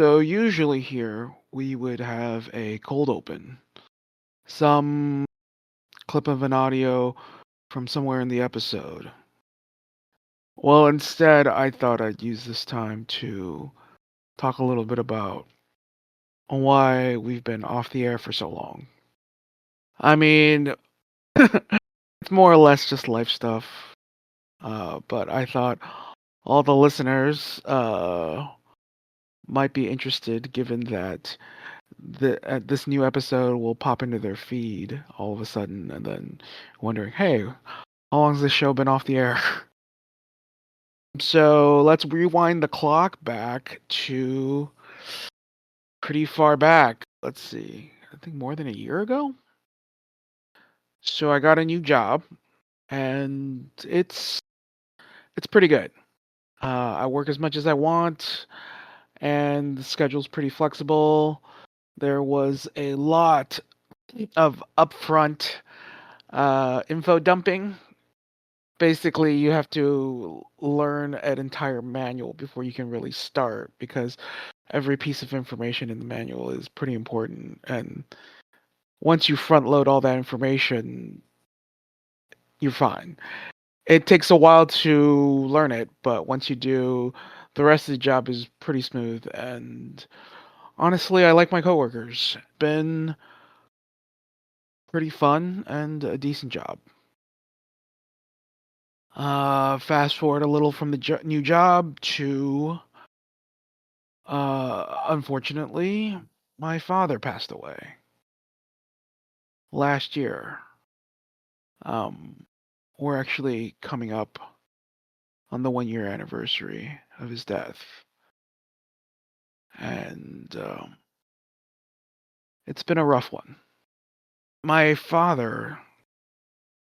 So usually here we would have a cold open, some clip of an audio from somewhere in the episode. Well, instead, I thought I'd use this time to talk a little bit about why we've been off the air for so long. I mean, it's more or less just life stuff, but I thought all the listeners might be interested given that this new episode will pop into their feed all of a sudden and then wondering, hey, how long has this show been off the air? So let's rewind the clock back to pretty far back. Let's see, I think more than a year ago. So I got a new job and it's pretty good. I work as much as I want and the schedule's pretty flexible. There was a lot of upfront info dumping. Basically, you have to learn an entire manual before you can really start because every piece of information in the manual is pretty important. And once you front load all that information, you're fine. It takes a while to learn it, but once you do, the rest of the job is pretty smooth. And honestly, I like my coworkers. Been pretty fun and a decent job. Fast forward a little from the new job to, unfortunately, my father passed away last year. Um, we're actually coming up on the 1 year anniversary of his death, and it's been a rough one. My father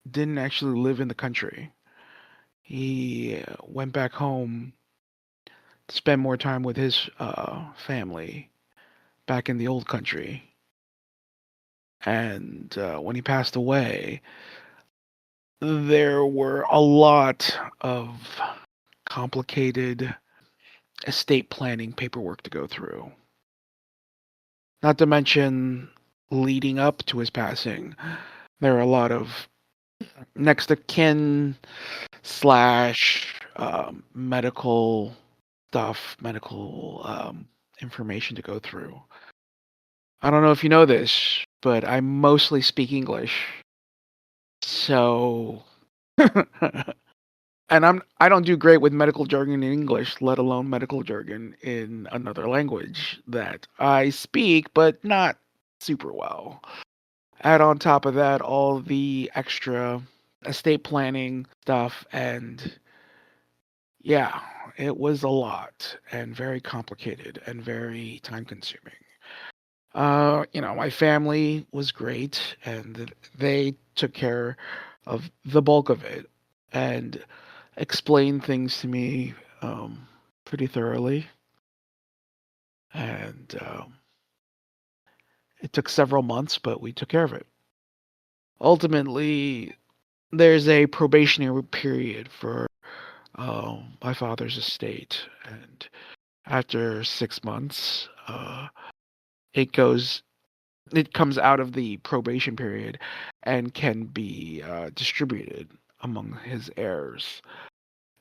didn't actually live in the country. He went back home to spend more time with his family back in the old country. And when he passed away, there were a lot of complicated estate planning paperwork to go through. Not to mention, leading up to his passing, there are a lot of next of kin slash medical stuff, medical information to go through. I don't know if you know this, but I mostly speak English. So and I don't do great with medical jargon in English, let alone medical jargon in another language that I speak but not super well. Add on top of that all the extra estate planning stuff and yeah, it was a lot and very complicated and very time consuming. My family was great and they took care of the bulk of it and explained things to me pretty thoroughly. And it took several months, but we took care of it. Ultimately, there's a probationary period for my father's estate. And after 6 months, it goes it comes out of the probation period and can be distributed among his heirs.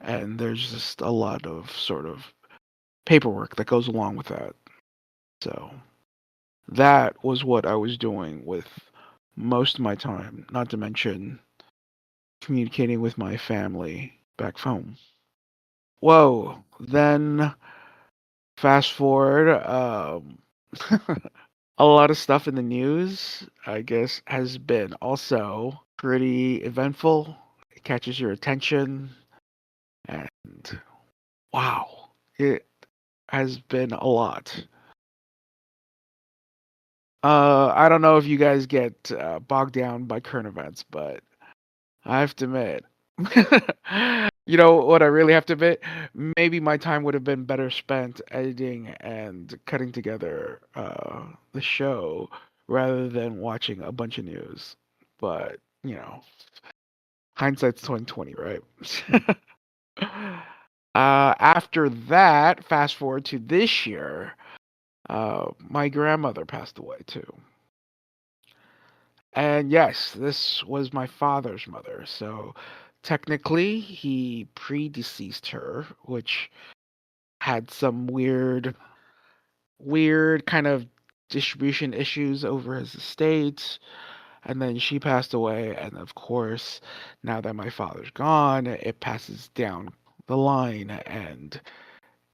And there's just a lot of sort of paperwork that goes along with that. So that was what I was doing with most of my time, not to mention communicating with my family back home. Whoa, then fast forward, a lot of stuff in the news, I guess, has been also pretty eventful. It catches your attention, and wow, it has been a lot. I don't know if you guys get bogged down by current events, but I have to admit, you know what I really have to admit? Maybe my time would have been better spent editing and cutting together the show rather than watching a bunch of news. But hindsight's 2020, right? After that, fast forward to this year. My grandmother passed away too. And yes, this was my father's mother. So technically, he predeceased her, which had some weird kind of distribution issues over his estate. And then she passed away. And of course, now that my father's gone, it passes down the line and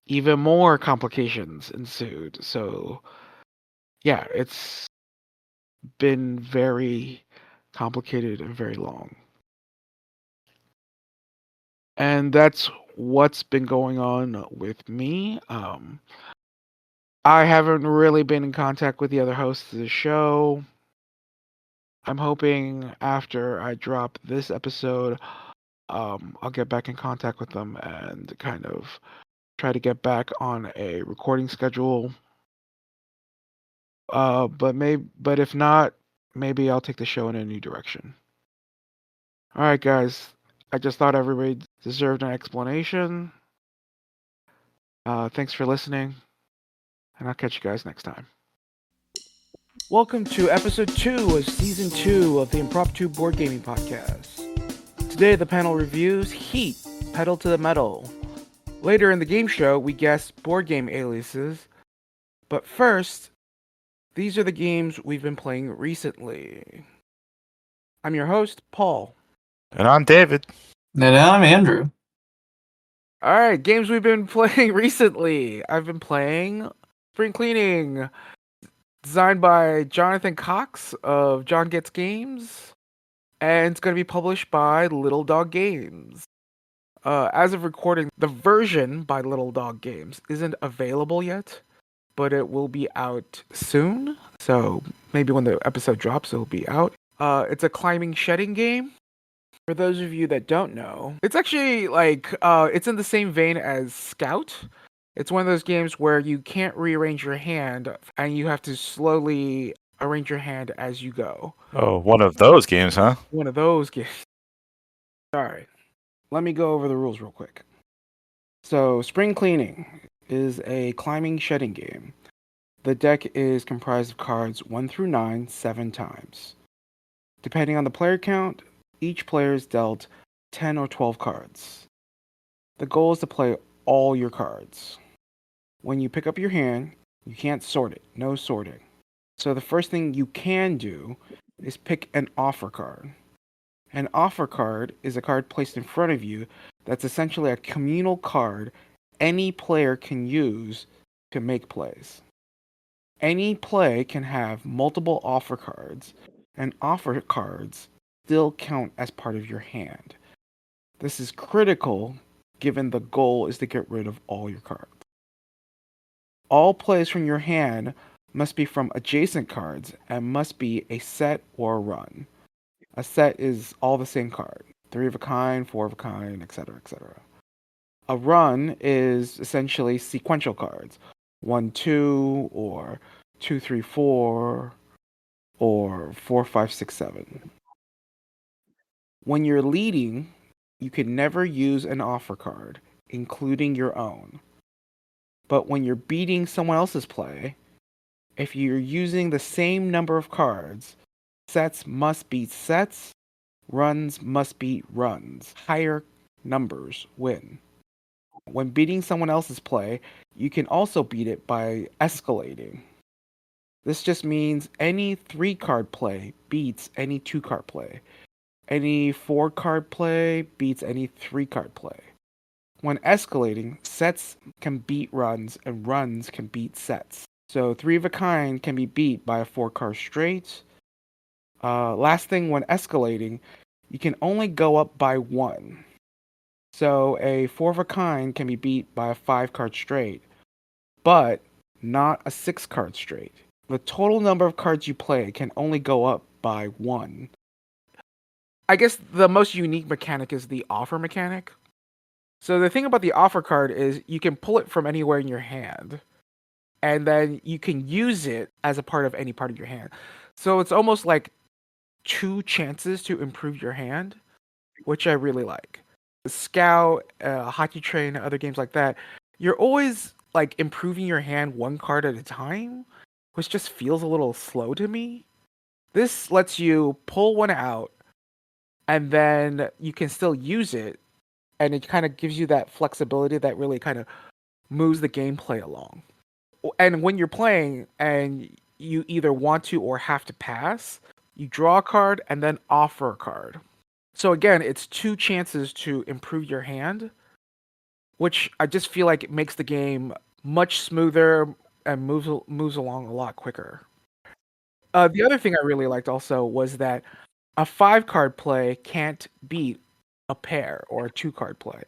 even more complications ensued. So, yeah, it's been very complicated and very long. And that's what's been going on with me. I haven't really been in contact with the other hosts of the show. I'm hoping after I drop this episode, I'll get back in contact with them and kind of try to get back on a recording schedule. But if not, maybe I'll take the show in a new direction. All right, guys. I just thought everybody deserved an explanation. Thanks for listening, and I'll catch you guys next time. Welcome to episode 2 of season 2 of the Impromptu Board Gaming Podcast. Today, the panel reviews Heat, Petal to the Metal. Later in the game show, we guess board game aliases. But first, these are the games we've been playing recently. I'm your host, Paul. And I'm David. And I'm Andrew. Alright, games we've been playing recently. I've been playing Spring Cleaning, designed by Jonathan Cox of John Gets Games, and it's going to be published by Little Dog Games. As of recording, the version by Little Dog Games isn't available yet, but it will be out soon. So maybe when the episode drops, it'll be out. It's a climbing shedding game. For those of you that don't know, it's actually it's in the same vein as Scout. It's one of those games where you can't rearrange your hand and you have to slowly arrange your hand as you go. Oh, one of those games, huh? One of those games. Alright, let me go over the rules real quick. So, Spring Cleaning is a climbing shedding game. The deck is comprised of cards 1 through 9, 7 times. Depending on the player count, each player is dealt 10 or 12 cards. The goal is to play all your cards. When you pick up your hand, you can't sort it. No sorting. So the first thing you can do is pick an offer card. An offer card is a card placed in front of you that's essentially a communal card any player can use to make plays. Any play can have multiple offer cards, and offer cards still count as part of your hand. This is critical given the goal is to get rid of all your cards. All plays from your hand must be from adjacent cards and must be a set or a run. A set is all the same card. 3 of a kind, 4 of a kind, etc., etc. A run is essentially sequential cards. 1, 2, or 2, 3, 4, or 4, 5, 6, 7. When you're leading, you can never use an offer card, including your own. But when you're beating someone else's play, if you're using the same number of cards, sets must beat sets, runs must beat runs. Higher numbers win. When beating someone else's play, you can also beat it by escalating. This just means any 3-card play beats any 2-card play. Any 4-card play beats any 3-card play. When escalating, sets can beat runs and runs can beat sets. So 3 of a kind can be beat by a 4-card straight. Last thing, when escalating, you can only go up by 1. So a 4 of a kind can be beat by a 5-card straight, but not a 6-card straight. The total number of cards you play can only go up by 1. I guess the most unique mechanic is the offer mechanic. So the thing about the offer card is you can pull it from anywhere in your hand, and then you can use it as a part of any part of your hand. So it's almost like 2 chances to improve your hand, which I really like. Scout, Hockey Train, other games like that, you're always like improving your hand one card at a time, which just feels a little slow to me. This lets you pull one out and then you can still use it, and it kind of gives you that flexibility that really kind of moves the gameplay along. And when you're playing and you either want to or have to pass, you draw a card and then offer a card. So again, it's two chances to improve your hand, which I just feel like it makes the game much smoother and moves along a lot quicker. The other thing I really liked also was that a 5 card play can't beat a pair or a 2 card play.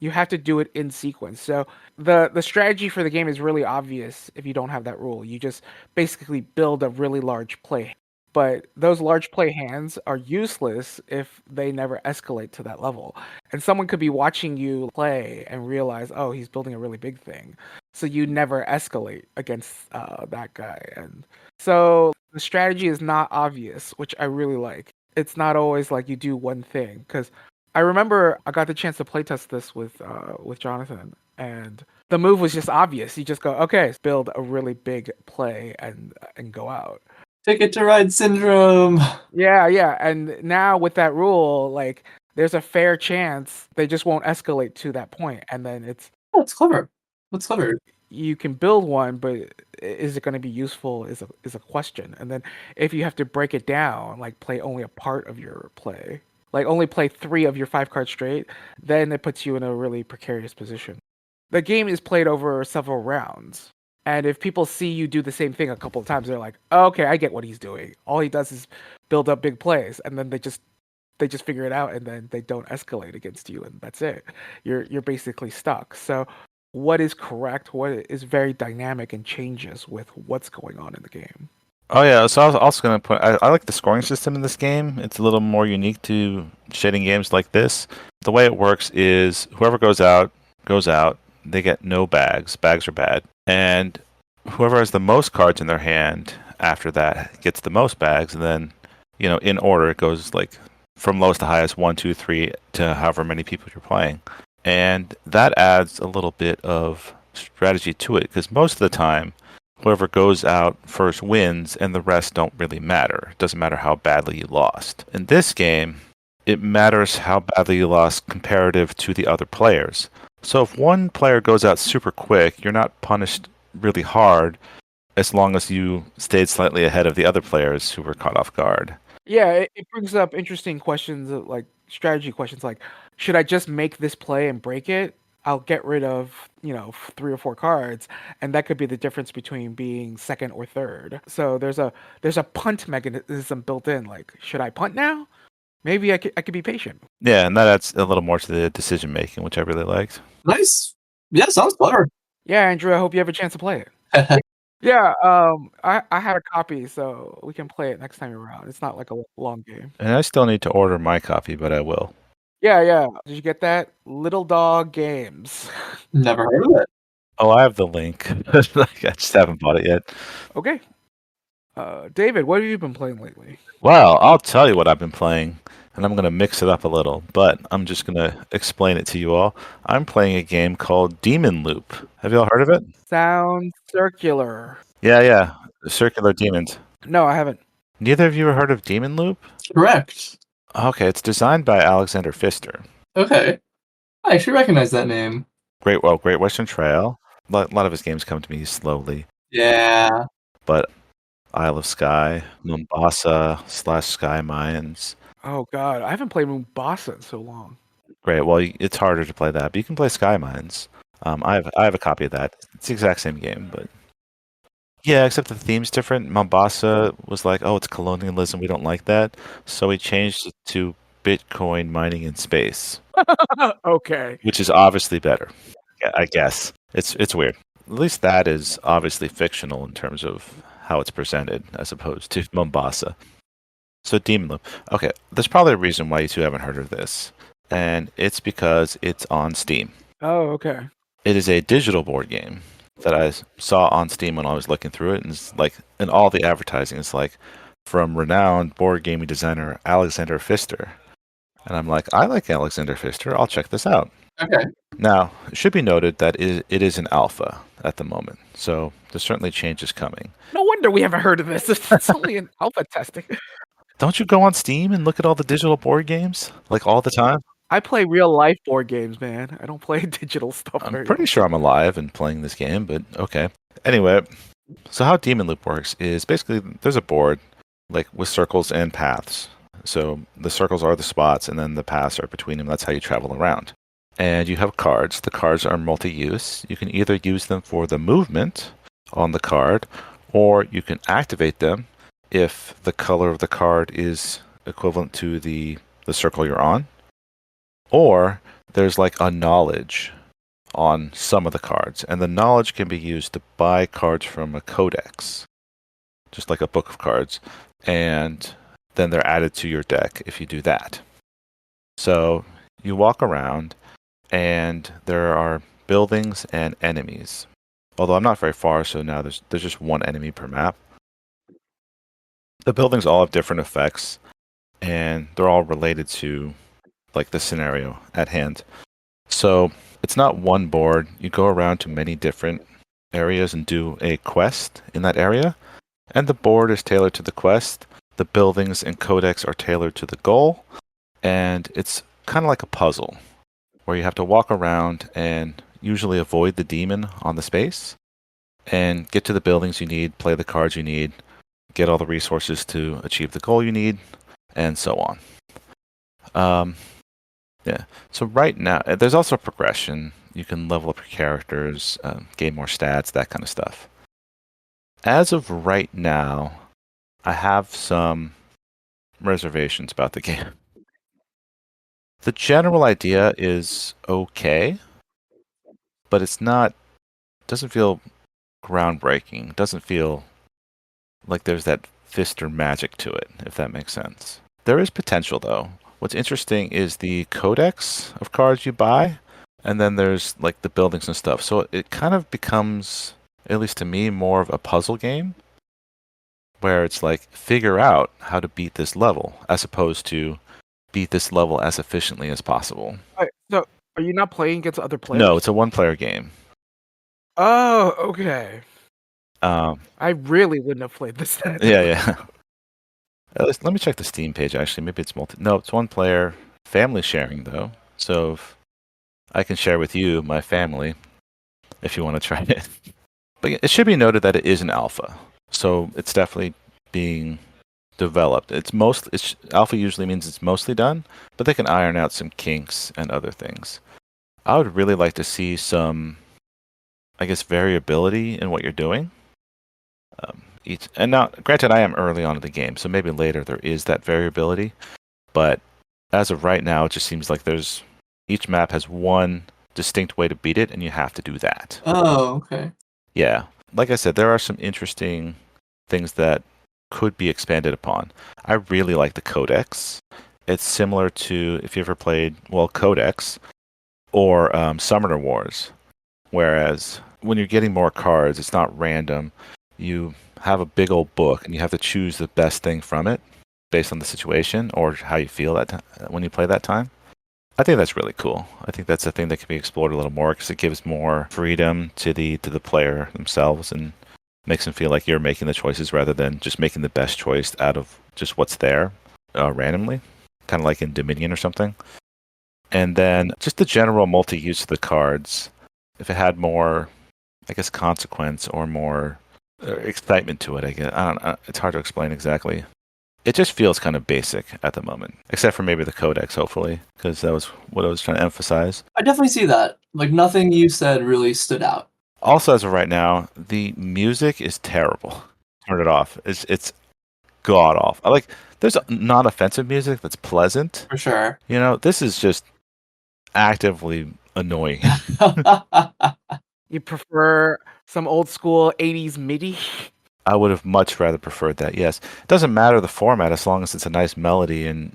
You have to do it in sequence. So the strategy for the game is really obvious if you don't have that rule. You just basically build a really large play. But those large play hands are useless if they never escalate to that level. And someone could be watching you play and realize, oh, he's building a really big thing. So you never escalate against that guy. And so the strategy is not obvious, which I really like. It's not always like you do one thing, because I remember I got the chance to playtest this with Jonathan, and the move was just obvious. You just go, okay, build a really big play and go out. Ticket to Ride syndrome. Yeah, yeah. And now with that rule, like there's a fair chance they just won't escalate to that point, and then it's That's clever. That's clever. you can build one, but is it going to be useful is a question. And then if you have to break it down, like play only a part of your play, like only play 3 of your 5 cards straight, then it puts you in a really precarious position. The game is played over several rounds. And if people see you do the same thing a couple of times, they're like, oh, okay, I get what he's doing. All he does is build up big plays, and then they just figure it out, and then they don't escalate against you, and that's it. You're basically stuck. So what is correct, what is very dynamic and changes with what's going on in the game. Oh yeah, so I was also gonna put. I like the scoring system in this game. It's a little more unique to shading games like this. The way it works is whoever goes out goes out. They get no bags. Bags are bad, and whoever has the most cards in their hand after that gets the most bags. And then, in order, it goes like from lowest to highest, 1, 2, 3, to however many people you're playing, and that adds a little bit of strategy to it because most of the time whoever goes out first wins, and the rest don't really matter. It doesn't matter how badly you lost. In this game, it matters how badly you lost comparative to the other players. So if one player goes out super quick, you're not punished really hard as long as you stayed slightly ahead of the other players who were caught off guard. Yeah, it brings up interesting questions, like strategy questions, like should I just make this play and break it? I'll get rid of 3 or 4 cards, and that could be the difference between being second or third. So there's a punt mechanism built in. Like, should I punt now? Maybe I could be patient. Yeah, and that adds a little more to the decision making, which I really liked. Nice. Yeah, sounds clever. Yeah, Andrew, I hope you have a chance to play it. Yeah, I had a copy, so we can play it next time you're around. It's not like a long game. And I still need to order my copy, but I will. Yeah, yeah. Did you get that? Little Dog Games. Never heard of it. Oh, I have the link. I just haven't bought it yet. Okay. David, what have you been playing lately? Well, I'll tell you what I've been playing, and I'm going to mix it up a little, but I'm just going to explain it to you all. I'm playing a game called Demon Loop. Have you all heard of it? Sounds circular. Yeah. Circular Demons. No, I haven't. Neither of you have heard of Demon Loop? Correct. Okay, it's designed by Alexander Pfister. Okay. I actually recognize that name. Great Western Trail. A lot of his games come to me slowly, Yeah. but Isle of Skye, Mombasa / Sky Mines. Oh God, I haven't played Mombasa in so long. Great. Well, it's harder to play that, but you can play Sky Mines. I have a copy of that. It's the exact same game, but yeah, except the theme's different. Mombasa was like, oh, it's colonialism. We don't like that, so we changed it to Bitcoin mining in space, Okay. which is obviously better. Yeah, I guess it's weird. At least that is obviously fictional in terms of how it's presented, as opposed to Mombasa. So Demon Loop. Okay, there's probably a reason why you two haven't heard of this, and it's because it's on Steam. Oh, okay. It is a digital board game that I saw on Steam when I was looking through it, and it's like, in all the advertising, it's like from renowned board gaming designer Alexander Pfister, and I'm like, I like Alexander Pfister. I'll check this out. Okay. Now, it should be noted that it is an alpha at the moment, so there's certainly changes coming. No wonder we haven't heard of this. It's only an alpha testing. Don't you go on Steam and look at all the digital board games like all the time? I play real life board games, man. I don't play digital stuff I'm very pretty often. sure I'm alive and playing this game, but okay. Anyway, so how Demon Loop works is basically there's a board like with circles and paths. So the circles are the spots and then the paths are between them. That's how you travel around. And you have cards. The cards are multi-use. You can either use them for the movement on the card, or you can activate them if the color of the card is equivalent to the circle you're on. Or there's like a knowledge on some of the cards, and the knowledge can be used to buy cards from a codex, just like a book of cards, and then they're added to your deck if you do that. So you walk around, and there are buildings and enemies. Although I'm not very far, so now there's just one enemy per map. The buildings all have different effects, and they're all related to like the scenario at hand. So it's not one board. You go around to many different areas and do a quest in that area, and the board is tailored to the quest. The buildings and codex are tailored to the goal, and it's kind of like a puzzle where you have to walk around and usually avoid the demon on the space and get to the buildings you need, play the cards you need, get all the resources to achieve the goal you need, and so on. Yeah. So right now, there's also progression. You can level up your characters, gain more stats, that kind of stuff. As of right now, I have some reservations about the game. The general idea is okay, but it's not. Doesn't feel groundbreaking. Doesn't feel like there's that fist or magic to it, if that makes sense. There is potential though. What's interesting is the codex of cards you buy, and then there's like the buildings and stuff. So it kind of becomes, at least to me, more of a puzzle game where it's like figure out how to beat this level as opposed to beat this level as efficiently as possible. So, are you not playing against other players? No, it's a one-player game. Oh, okay. Um, I really wouldn't have played this then. yeah. Let me check the Steam page. Actually, maybe it's multi. No, it's one player. Family sharing though, so if I can share with you my family if you want to try it. But it should be noted that it is an alpha, so it's definitely being developed. It's alpha usually means it's mostly done, but they can iron out some kinks and other things. I would really like to see some, I guess, variability in what you're doing. And now, granted, I am early on in the game, so maybe later there is that variability. But as of right now, it just seems like each map has one distinct way to beat it, and you have to do that. Oh, okay. Yeah, like I said, there are some interesting things that could be expanded upon. I really like the Codex. It's similar to if you ever played Codex or Summoner Wars, whereas when you're getting more cards, it's not random. You have a big old book, and you have to choose the best thing from it based on the situation or how you feel when you play that time. I think that's really cool. I think that's a thing that can be explored a little more because it gives more freedom to the player themselves and makes them feel like you're making the choices rather than just making the best choice out of just what's there randomly, kind of like in Dominion or something. And then just the general multi-use of the cards. If it had more, I guess, consequence or more excitement to it, I guess. I don't know. It's hard to explain exactly. It just feels kind of basic at the moment, except for maybe the codex, hopefully, because that was what I was trying to emphasize. I definitely see that. Like, nothing you said really stood out. Also, as of right now, the music is terrible. Turn it off. It's god awful. There's non offensive music that's pleasant. For sure. You know, this is just actively annoying. You prefer some old school 80s MIDI? I would have much rather preferred that. Yes, it doesn't matter the format as long as it's a nice melody and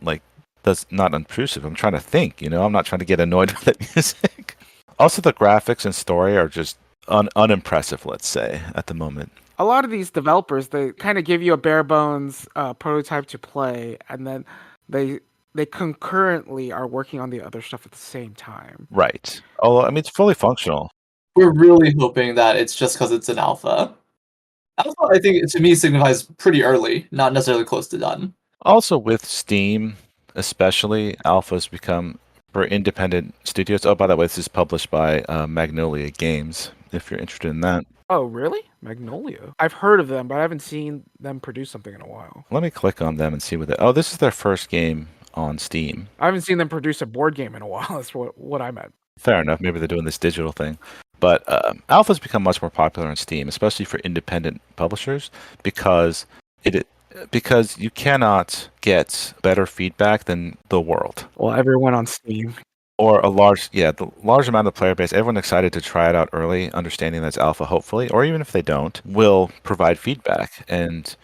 that's not intrusive. I'm trying to think. I'm not trying to get annoyed with the music. Also, the graphics and story are just unimpressive. Let's say at the moment. A lot of these developers, they kind of give you a bare bones prototype to play, and then they they concurrently are working on the other stuff at the same time. Right. Although, I mean, it's fully functional. We're really hoping that it's just because it's an alpha. Alpha, I think, to me, signifies pretty early, not necessarily close to done. Also, with Steam, especially, alphas become for independent studios. Oh, by the way, this is published by Magnolia Games, if you're interested in that. Oh, really? Magnolia. I've heard of them, but I haven't seen them produce something in a while. Let me click on them and see what they... Oh, this is their first game on Steam. I haven't seen them produce a board game in a while. That's what I meant. Fair enough. Maybe they're doing this digital thing. But alphas become much more popular on Steam, especially for independent publishers, because because you cannot get better feedback than the world Well, everyone on Steam. or the large amount of player base. Everyone excited to try it out early, understanding that's alpha, hopefully, or even if they don't, will provide feedback. And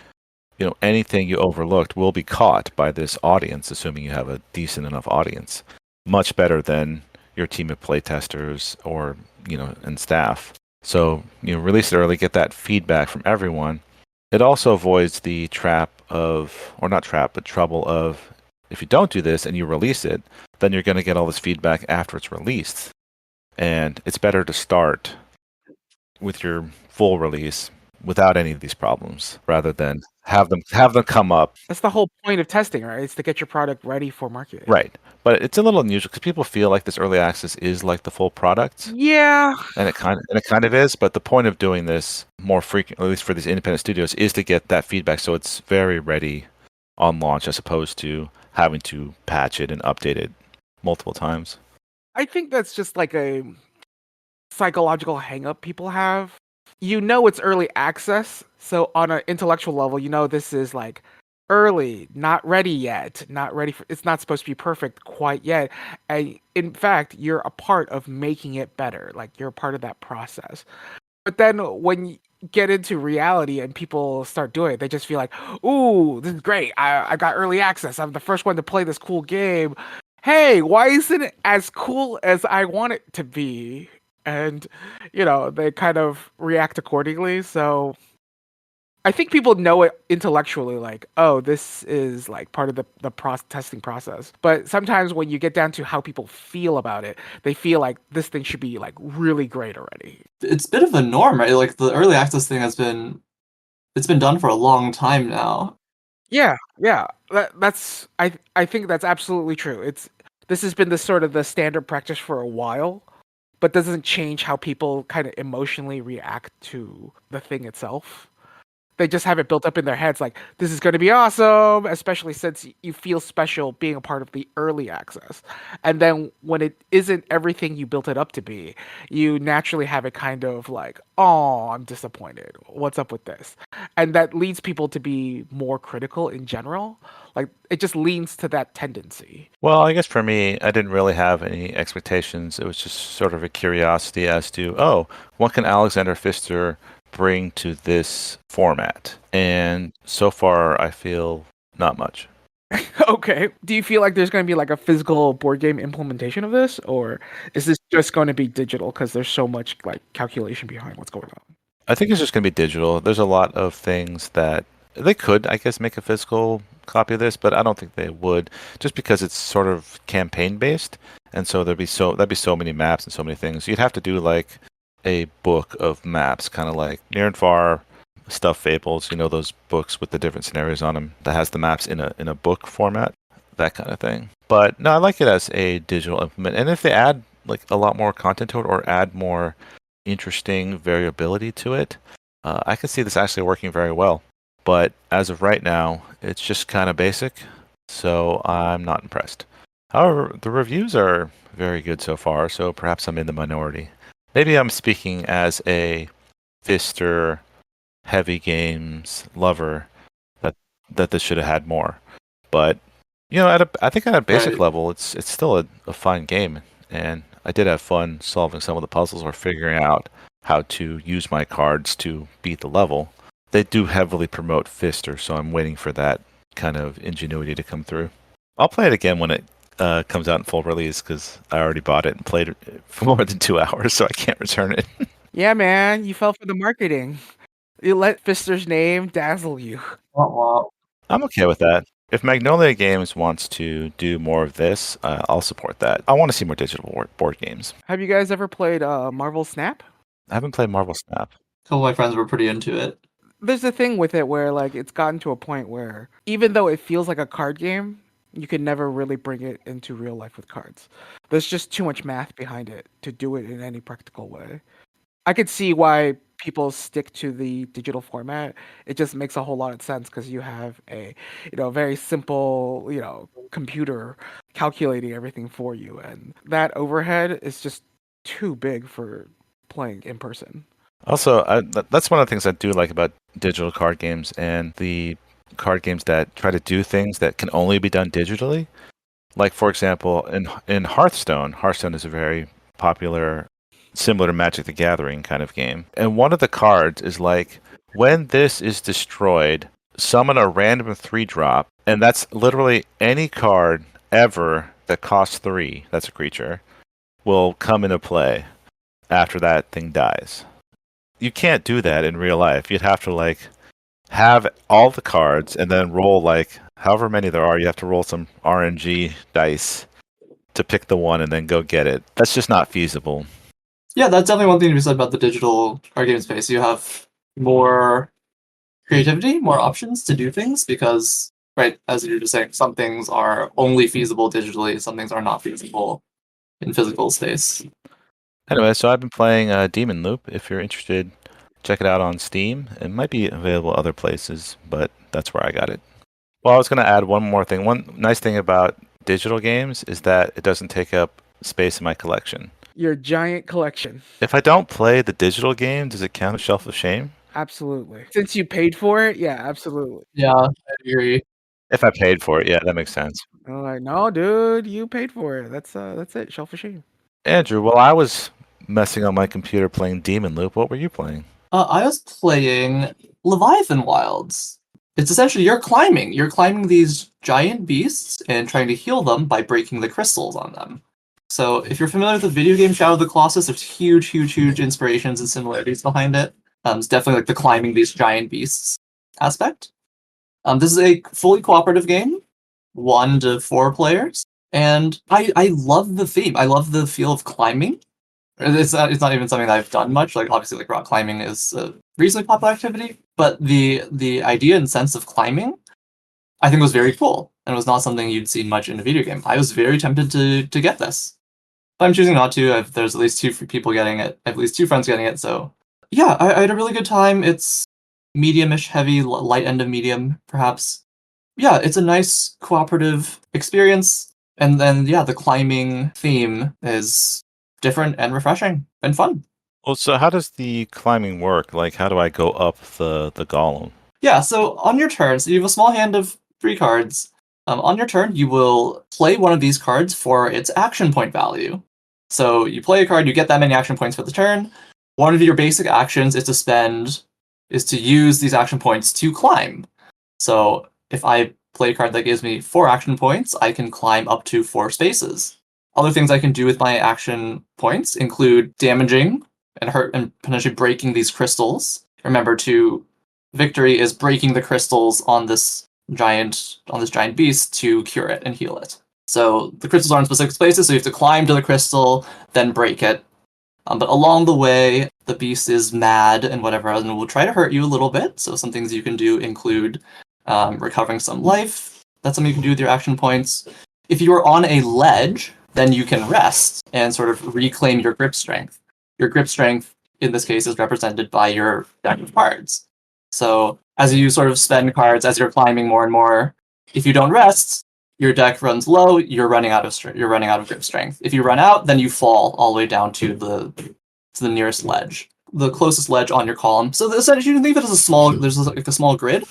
anything you overlooked will be caught by this audience, assuming you have a decent enough audience, much better than your team of playtesters or and staff. So release it early, get that feedback from everyone. It also avoids the trouble of, if you don't do this and you release it, then you're going to get all this feedback after it's released. And it's better to start with your full release without any of these problems rather than have them come up. That's the whole point of testing, right? It's to get your product ready for market. Right. But it's a little unusual because people feel like this early access is like the full product. Yeah. And it kind of is, but the point of doing this more frequently, at least for these independent studios, is to get that feedback so it's very ready on launch as opposed to having to patch it and update it multiple times. I think that's just like a psychological hang-up people have. It's early access, so on an intellectual level, this is like early, not ready yet, it's not supposed to be perfect quite yet. And in fact, you're a part of making it better. Like you're a part of that process. But then when you get into reality and people start doing it, they just feel like, ooh, this is great. I got early access. I'm the first one to play this cool game. Hey, why isn't it as cool as I want it to be? And, they kind of react accordingly. So I think people know it intellectually, like, oh, this is like part of the testing process. But sometimes when you get down to how people feel about it, they feel like this thing should be like really great already. It's a bit of a norm, right? Like the early access thing it's been done for a long time now. Yeah. I think that's absolutely true. This has been the sort of the standard practice for a while, but doesn't change how people kind of emotionally react to the thing itself. They just have it built up in their heads like, this is going to be awesome, especially since you feel special being a part of the early access. And then when it isn't everything you built it up to be, you naturally have it kind of like, oh, I'm disappointed. What's up with this? And that leads people to be more critical in general. Like, it just leans to that tendency. Well, I guess for me, I didn't really have any expectations. It was just sort of a curiosity as to, oh, what can Alexander Pfister bring to this format? And so far, I feel not much. Okay. Do you feel like there's going to be like a physical board game implementation of this, or is this just going to be digital because there's so much like calculation behind what's going on? I think it's just going to be digital. There's a lot of things that they could, I guess, make a physical copy of this, but I don't think they would, just because it's sort of campaign based, and so that'd be so many maps and so many things. You'd have to do like a book of maps, kind of like Near and Far, Stuff Fables, those books with the different scenarios on them that has the maps in a book format, that kind of thing. But no, I like it as a digital implement, and if they add like a lot more content to it or add more interesting variability to it, I can see this actually working very well. But as of right now, it's just kind of basic, so I'm not impressed. However, the reviews are very good so far, so perhaps I'm in the minority. Maybe I'm speaking as a Pfister heavy games lover that this should have had more. But I think at a basic Right. level, it's still a fun game, and I did have fun solving some of the puzzles or figuring out how to use my cards to beat the level. They do heavily promote Pfister, so I'm waiting for that kind of ingenuity to come through. I'll play it again when it comes out in full release because I already bought it and played it for more than 2 hours, so I can't return it. Yeah, man, you fell for the marketing. You let Pfister's name dazzle you. Wow. I'm okay with that. If Magnolia Games wants to do more of this, I'll support that. I want to see more digital board games. Have you guys ever played Marvel Snap? I haven't played Marvel Snap. A couple of my friends were pretty into it. There's a thing with it where like it's gotten to a point where even though it feels like a card game, you can never really bring it into real life with cards. There's just too much math behind it to do it in any practical way. I could see why people stick to the digital format. It just makes a whole lot of sense because you have a, very simple, computer calculating everything for you, and that overhead is just too big for playing in person. Also, that's one of the things I do like about digital card games and the card games that try to do things that can only be done digitally. Like, for example, in Hearthstone is a very popular, similar to Magic the Gathering kind of game. And one of the cards is like, when this is destroyed, summon a random 3-drop, and that's literally any card ever that costs 3, that's a creature, will come into play after that thing dies. You can't do that in real life. You'd have to like have all the cards and then roll like however many there are. You have to roll some RNG dice to pick the one and then go get it. That's just not feasible. Yeah, that's definitely one thing to be said about the digital card game space. You have more creativity, more options to do things because, right, as you're just saying, some things are only feasible digitally, some things are not feasible in physical space. Anyway, so I've been playing Demon Loop. If you're interested, check it out on Steam. It might be available other places, but that's where I got it. Well, I was going to add one more thing. One nice thing about digital games is that it doesn't take up space in my collection. Your giant collection. If I don't play the digital game, does it count as Shelf of Shame? Absolutely. Since you paid for it, yeah, absolutely. Yeah, I agree. If I paid for it, yeah, that makes sense. I'm like, no, dude, you paid for it. That's it. Shelf of shame. Andrew, while I was messing on my computer playing Demon Loop, what were you playing? I was playing Leviathan Wilds. It's essentially you're climbing. You're climbing these giant beasts and trying to heal them by breaking the crystals on them. So if you're familiar with the video game Shadow of the Colossus, there's huge inspirations and similarities behind it. It's definitely like the climbing these giant beasts aspect. This is a fully cooperative game, 1 to 4 players, and I love the theme. I love the feel of climbing. It's not even something that I've done much. Like obviously, like rock climbing is a reasonably popular activity, but the idea and sense of climbing, I think, was very cool, and it was not something you'd see much in a video game. I was very tempted to get this, but I'm choosing not to. There's at least 2 people getting it. I have at least 2 friends getting it. So yeah, I had a really good time. It's medium-ish heavy, light end of medium, perhaps. Yeah, it's a nice cooperative experience, and then yeah, the climbing theme is different and refreshing and fun. Well, so how does the climbing work? Like, how do I go up the golem? Yeah, so on your turn, so you have a small hand of 3 cards. On your turn, you will play one of these cards for its action point value. So you play a card, you get that many action points for the turn. One of your basic actions is to use these action points to climb. So if I play a card that gives me 4 action points, I can climb up to 4 spaces. Other things I can do with my action points include damaging and hurt and potentially breaking these crystals. Remember, victory is breaking the crystals on this giant beast to cure it and heal it. So the crystals are in specific places, so you have to climb to the crystal, then break it. But along the way, the beast is mad and whatever, and will try to hurt you a little bit. So some things you can do include recovering some life. That's something you can do with your action points. If you are on a ledge, then you can rest and sort of reclaim your grip strength. Your grip strength, in this case, is represented by your deck of cards. So as you sort of spend cards as you're climbing more and more, if you don't rest, your deck runs low. You're running out of grip strength. If you run out, then you fall all the way down to the nearest ledge, the closest ledge on your column. So essentially, you can think of it as there's like a small grid,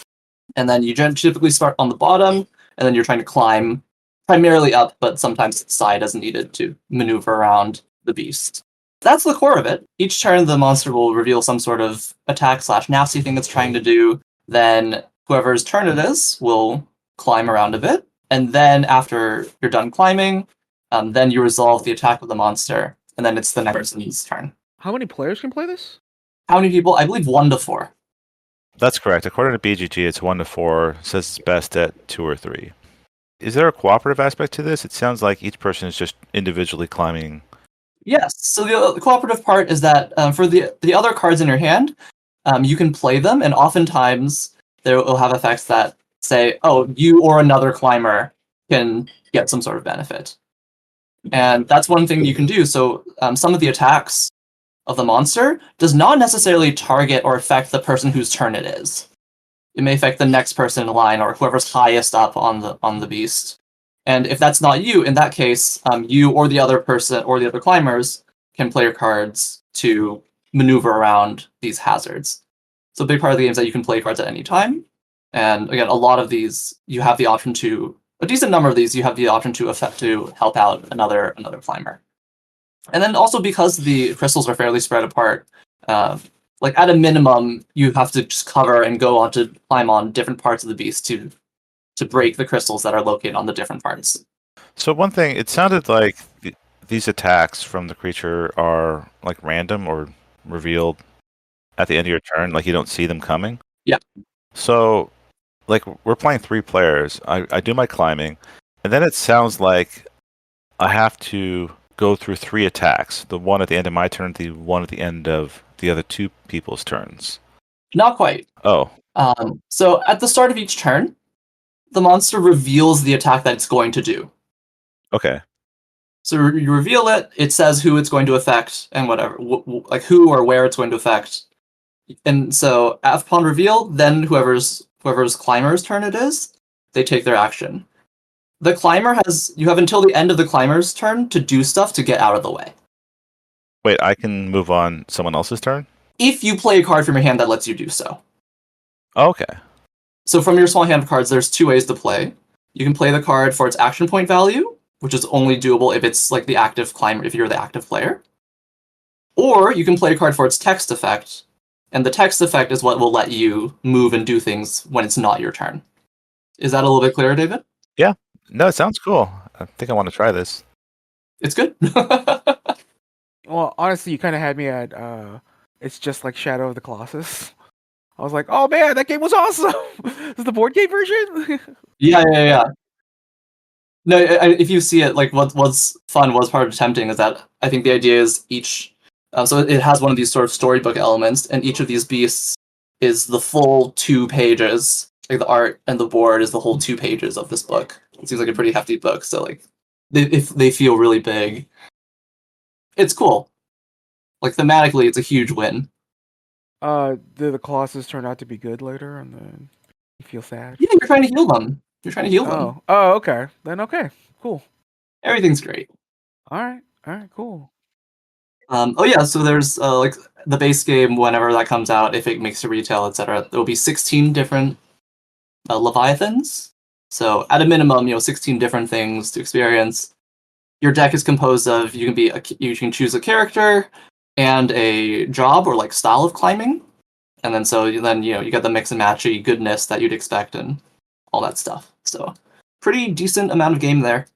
and then you typically start on the bottom, and then you're trying to climb primarily up, but sometimes the side as needed to maneuver around the beast. That's the core of it. Each turn, the monster will reveal some sort of attack/nasty thing it's trying to do. Then whoever's turn it is will climb around a bit. And then after you're done climbing, then you resolve the attack of the monster. And then it's the next person's turn. How many players can play this? How many people? I believe 1 to 4. That's correct. According to BGG, it's 1 to 4. Says it's best at 2 or 3. Is there a cooperative aspect to this? It sounds like each person is just individually climbing. Yes. So the cooperative part is that for the other cards in your hand, you can play them, and oftentimes they will have effects that say, "Oh, you or another climber can get some sort of benefit," and that's one thing you can do. So some of the attacks of the monster does not necessarily target or affect the person whose turn it is. It may affect the next person in line or whoever's highest up on the beast. And if that's not you, in that case, you or the other person or the other climbers can play your cards to maneuver around these hazards. So a big part of the game is that you can play cards at any time. And again, a lot of these you have the option to a decent number of these you have the option to help out another climber. And then also because the crystals are fairly spread apart, like at a minimum, you have to just cover and go on to climb on different parts of the beast to break the crystals that are located on the different parts. So one thing, it sounded like these attacks from the creature are like random or revealed at the end of your turn, like you don't see them coming. Yeah. So, like we're playing 3 players. I do my climbing, and then it sounds like I have to go through 3 attacks. The one at the end of my turn, the one at the end of the other 2 people's turns. Not quite. Oh, So at the start of each turn, the monster reveals the attack that it's going to do. okay. So you reveal it. It says who it's going to affect and whatever, like who or where it's going to affect. And so upon reveal, then whoever's climber's turn it is, they take their action. The climber you have until the end of the climber's turn to do stuff to get out of the way. Wait, I can move on someone else's turn? If you play a card from your hand that lets you do so. Okay. So from your small hand of cards, there's 2 ways to play. You can play the card for its action point value, which is only doable if it's like the active climber, if you're the active player. Or you can play a card for its text effect, and the text effect is what will let you move and do things when it's not your turn. Is that a little bit clearer, David? Yeah. No, it sounds cool. I think I want to try this. It's good. Well, honestly, you kind of had me at it's just like Shadow of the Colossus. I was like, oh man, that game was awesome. This is the board game version. Yeah. No, if you see it, like what's fun, what's part of tempting is that I think the idea is each. So it has one of these sort of storybook elements, and each of these beasts is the full 2 pages. Like the art and the board is the whole 2 pages of this book. It seems like a pretty hefty book, so like if they feel really big, it's cool. Like thematically, it's a huge win. Did the Colossus turn out to be good later, and then you feel sad? Yeah, you're trying to heal them. You're trying to heal them. Oh, okay. Then okay, cool. Everything's great. All right, cool. Oh yeah, so there's like the base game. Whenever that comes out, if it makes to retail, etc., there will be 16 different Leviathans. So at a minimum, 16 different things to experience. Your deck is composed of you can choose a character and a job or like style of climbing, and then you get the mix and matchy goodness that you'd expect and all that stuff. So pretty decent amount of game there.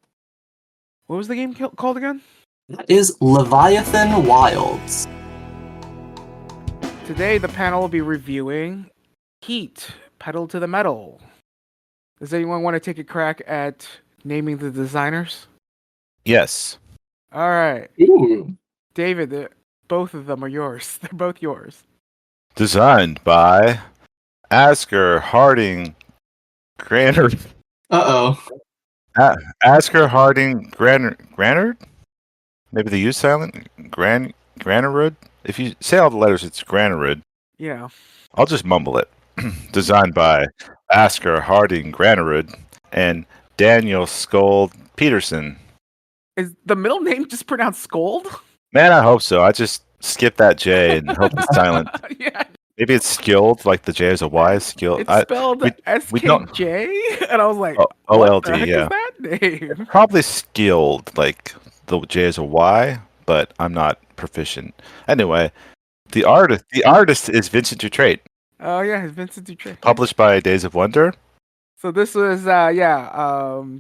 What was the game called again? That is Leviathan Wilds. Today, the panel will be reviewing Heat, Petal to the Metal. Does anyone want to take a crack at naming the designers? Yes. All right. Ooh. David, both of them are yours. They're both yours. Designed by Asker Harding Granard. Asker Harding Granard? Maybe they use silent? Granarud? If you say all the letters, it's Granarud. Yeah. I'll just mumble it. Designed by Asker Harding Granarud and Daniel Skold Peterson. Is the middle name just pronounced Scold? Man, I hope so. I just skip that J and hope it's silent. Yeah. Maybe it's skilled, like the J is a Y. Skilled. It's spelled SKJ, and I was like, OLD, what the heck yeah. is that name? Probably skilled, like the J is a Y, but I'm not proficient. Anyway, the artist is Vincent Dutrait. Oh yeah, it's Vincent Dutrait. Published by Days of Wonder. So this was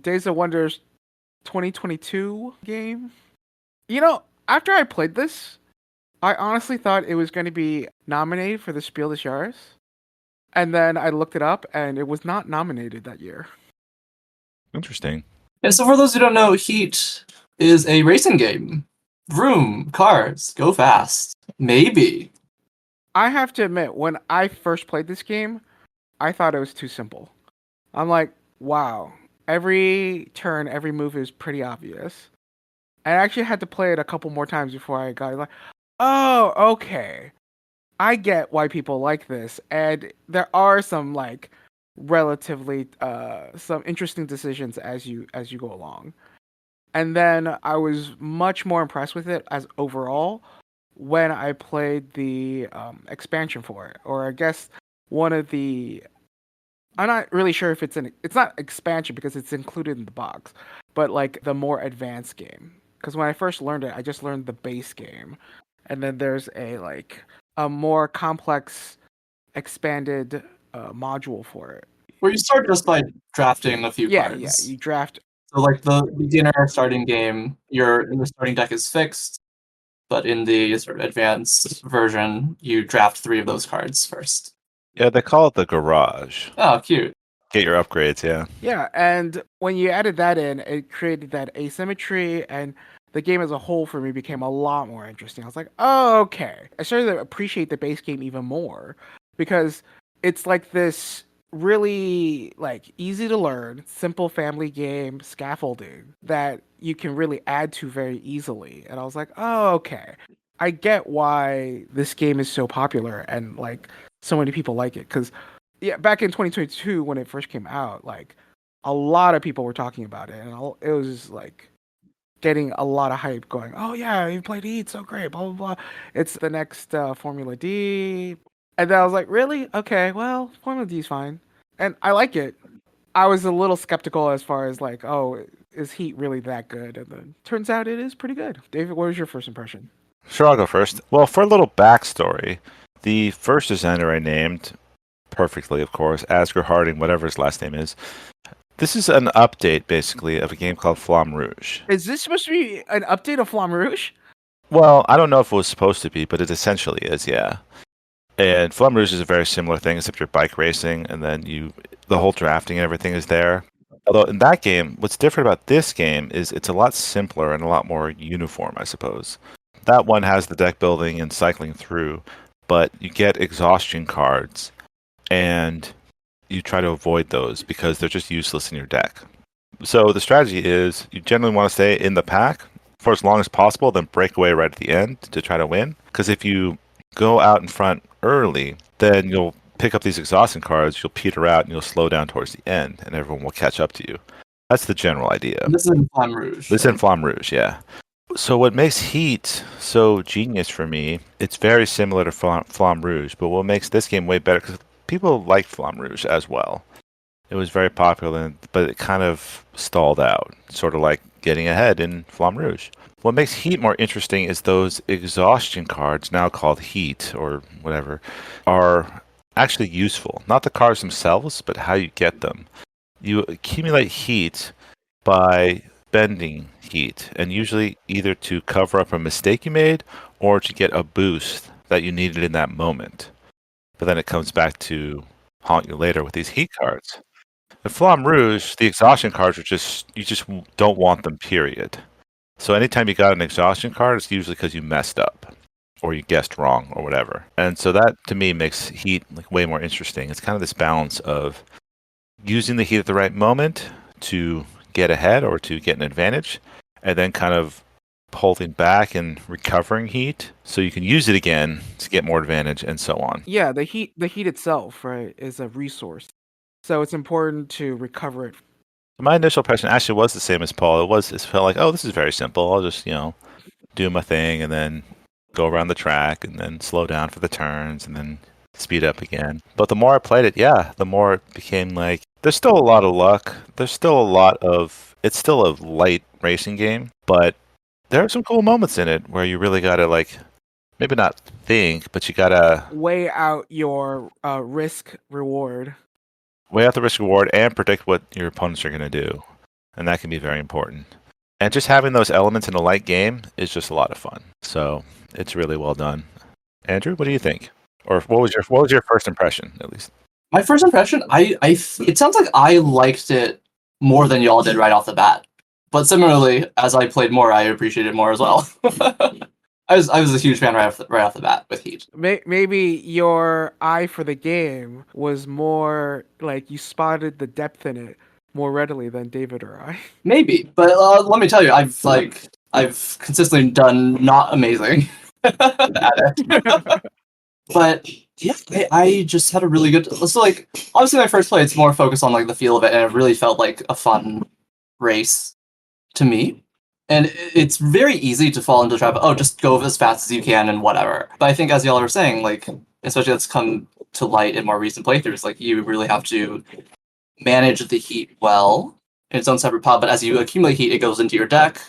Days of Wonder's 2022 game. After I played this, I honestly thought it was going to be nominated for the Spiel des Jahres. And then I looked it up, and it was not nominated that year. Interesting. And so for those who don't know, Heat is a racing game. Vroom, cars, go fast. Maybe. I have to admit, when I first played this game, I thought it was too simple. I'm like, wow, every turn, every move is pretty obvious. I actually had to play it a couple more times before I got it. Like, oh, okay, I get why people like this, and there are some like relatively some interesting decisions as you go along. And then I was much more impressed with it as overall when I played the expansion for it, or I guess one of the. I'm not really sure if it's not expansion because it's included in the box, but like the more advanced game. Because when I first learned it, I just learned the base game, and then there's a more complex expanded module for it. Where you start just by drafting a few Yeah, cards. you draft. So like the beginner starting game, your starting deck is fixed, but in the sort of advanced version, you draft 3 of those cards first. Yeah, they call it the garage. Oh, cute. Get your upgrades, yeah. Yeah, and when you added that in, it created that asymmetry, and the game as a whole for me became a lot more interesting. I was like, oh, okay. I started to appreciate the base game even more because it's like this really like easy to learn, simple family game scaffolding that you can really add to very easily. And I was like, oh, okay. I get why this game is so popular and like so many people like it because yeah, back in 2022 when it first came out, like a lot of people were talking about it, and it was like getting a lot of hype. Going, oh yeah, you played Heat, so great, blah blah blah. It's the next Formula D, and then I was like, really? Okay, well, Formula D is fine, and I like it. I was a little skeptical as far as like, oh, is Heat really that good? And then turns out it is pretty good. David, what was your first impression? Sure, I'll go first. Well, for a little backstory, the first designer I named perfectly, of course, Asger Harding, whatever his last name is. This is an update, basically, of a game called Flamme Rouge. Is this supposed to be an update of Flamme Rouge? Well, I don't know if it was supposed to be, but it essentially is, yeah. And Flamme Rouge is a very similar thing, except you're bike racing, and then the whole drafting and everything is there. Although in that game, what's different about this game is it's a lot simpler and a lot more uniform, I suppose. That one has the deck building and cycling through, but you get exhaustion cards, and you try to avoid those because they're just useless in your deck. So the strategy is you generally want to stay in the pack for as long as possible, then break away right at the end to try to win. Because if you go out in front early, then you'll pick up these exhaustion cards, you'll peter out, and you'll slow down towards the end, and everyone will catch up to you. That's the general idea. And this is in Flamme Rouge. This is in Flamme Rouge, yeah. So what makes Heat so genius for me, it's very similar to Flamme Rouge, but what makes this game way better, because people like Flamme Rouge as well. It was very popular, but it kind of stalled out, sort of like getting ahead in Flamme Rouge. What makes Heat more interesting is those exhaustion cards, now called Heat or whatever, are actually useful. Not the cards themselves, but how you get them. You accumulate heat by spending heat, and usually either to cover up a mistake you made or to get a boost that you needed in that moment. But then it comes back to haunt you later with these heat cards. In Flamme Rouge, the exhaustion cards are you just don't want them, period. So anytime you got an exhaustion card, it's usually because you messed up or you guessed wrong or whatever. And so that to me makes Heat like way more interesting. It's kind of this balance of using the heat at the right moment to get ahead or to get an advantage, and then kind of holding back and recovering heat so you can use it again to get more advantage and so on. Yeah, the heat itself, right, is a resource. So it's important to recover it. My initial impression actually was the same as Paul. It felt like, oh, this is very simple. I'll just, do my thing and then go around the track and then slow down for the turns and then speed up again. But the more I played it, the more it became like there's still a lot of luck. There's still a lot of it's still a light racing game, but there are some cool moments in it where you really gotta like maybe not think, but you gotta Weigh out your risk reward. weigh out the risk reward and predict what your opponents are gonna do. And that can be very important. And just having those elements in a light game is just a lot of fun. So it's really well done. Andrew, what do you think? Or what was your first impression, at least? My first impression, it sounds like I liked it more than y'all did right off the bat. But similarly, as I played more, I appreciated it more as well. I was a huge fan right off the bat with Heat. Maybe your eye for the game was more like you spotted the depth in it more readily than David or I. Maybe, but let me tell you, I've consistently done not amazing at it. But yeah, I just had a really good. So like, obviously, my first play, it's more focused on like the feel of it, and it really felt like a fun race to me. And it's very easy to fall into the trap. Oh, just go as fast as you can and whatever. But I think, as y'all are saying, like, especially that's come to light in more recent playthroughs, like you really have to manage the heat well in its own separate pod. But as you accumulate heat, it goes into your deck.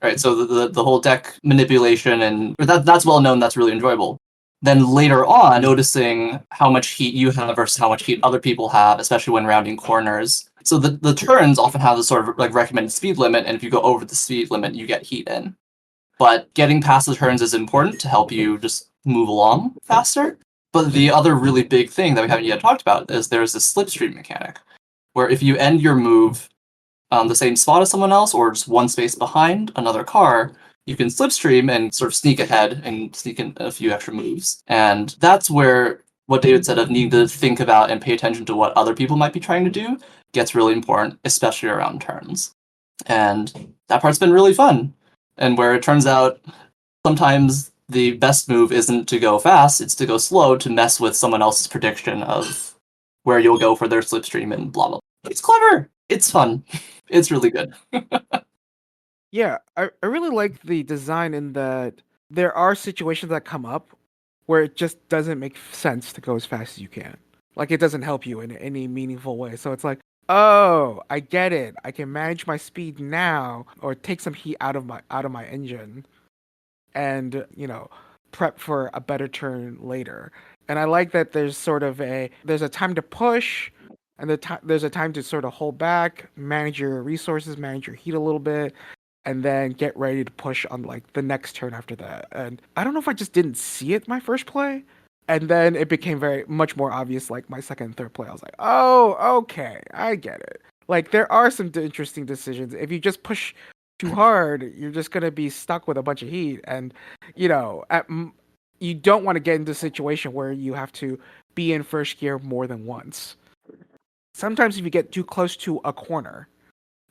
Right, so the whole deck manipulation and that's well known. That's really enjoyable. Then later on, noticing how much heat you have versus how much heat other people have, especially when rounding corners. So the turns often have this sort of like recommended speed limit, and if you go over the speed limit, you get heat in. But getting past the turns is important to help you just move along faster. But the other really big thing that we haven't yet talked about is there's this slipstream mechanic, where if you end your move the same spot as someone else or just one space behind another car, you can slipstream and sort of sneak ahead and sneak in a few extra moves. And that's where what David said of needing to think about and pay attention to what other people might be trying to do gets really important, especially around turns. And that part's been really fun. And where it turns out sometimes the best move isn't to go fast, it's to go slow to mess with someone else's prediction of where you'll go for their slipstream and blah blah. It's clever. It's fun. It's really good. Yeah, I really like the design in that there are situations that come up where it just doesn't make sense to go as fast as you can. Like it doesn't help you in any meaningful way. So it's like, oh, I get it. I can manage my speed now or take some heat out of my engine and, prep for a better turn later. And I like that there's a time to push and there's a time to sort of hold back, manage your resources, manage your heat a little bit, and then get ready to push on like the next turn after that. And I don't know if I just didn't see it my first play, and then it became very much more obvious like my second and third play. I was like, "Oh, okay, I get it." Like there are some interesting decisions. If you just push too hard, you're just going to be stuck with a bunch of heat and you know, you don't want to get into a situation where you have to be in first gear more than once. Sometimes if you get too close to a corner,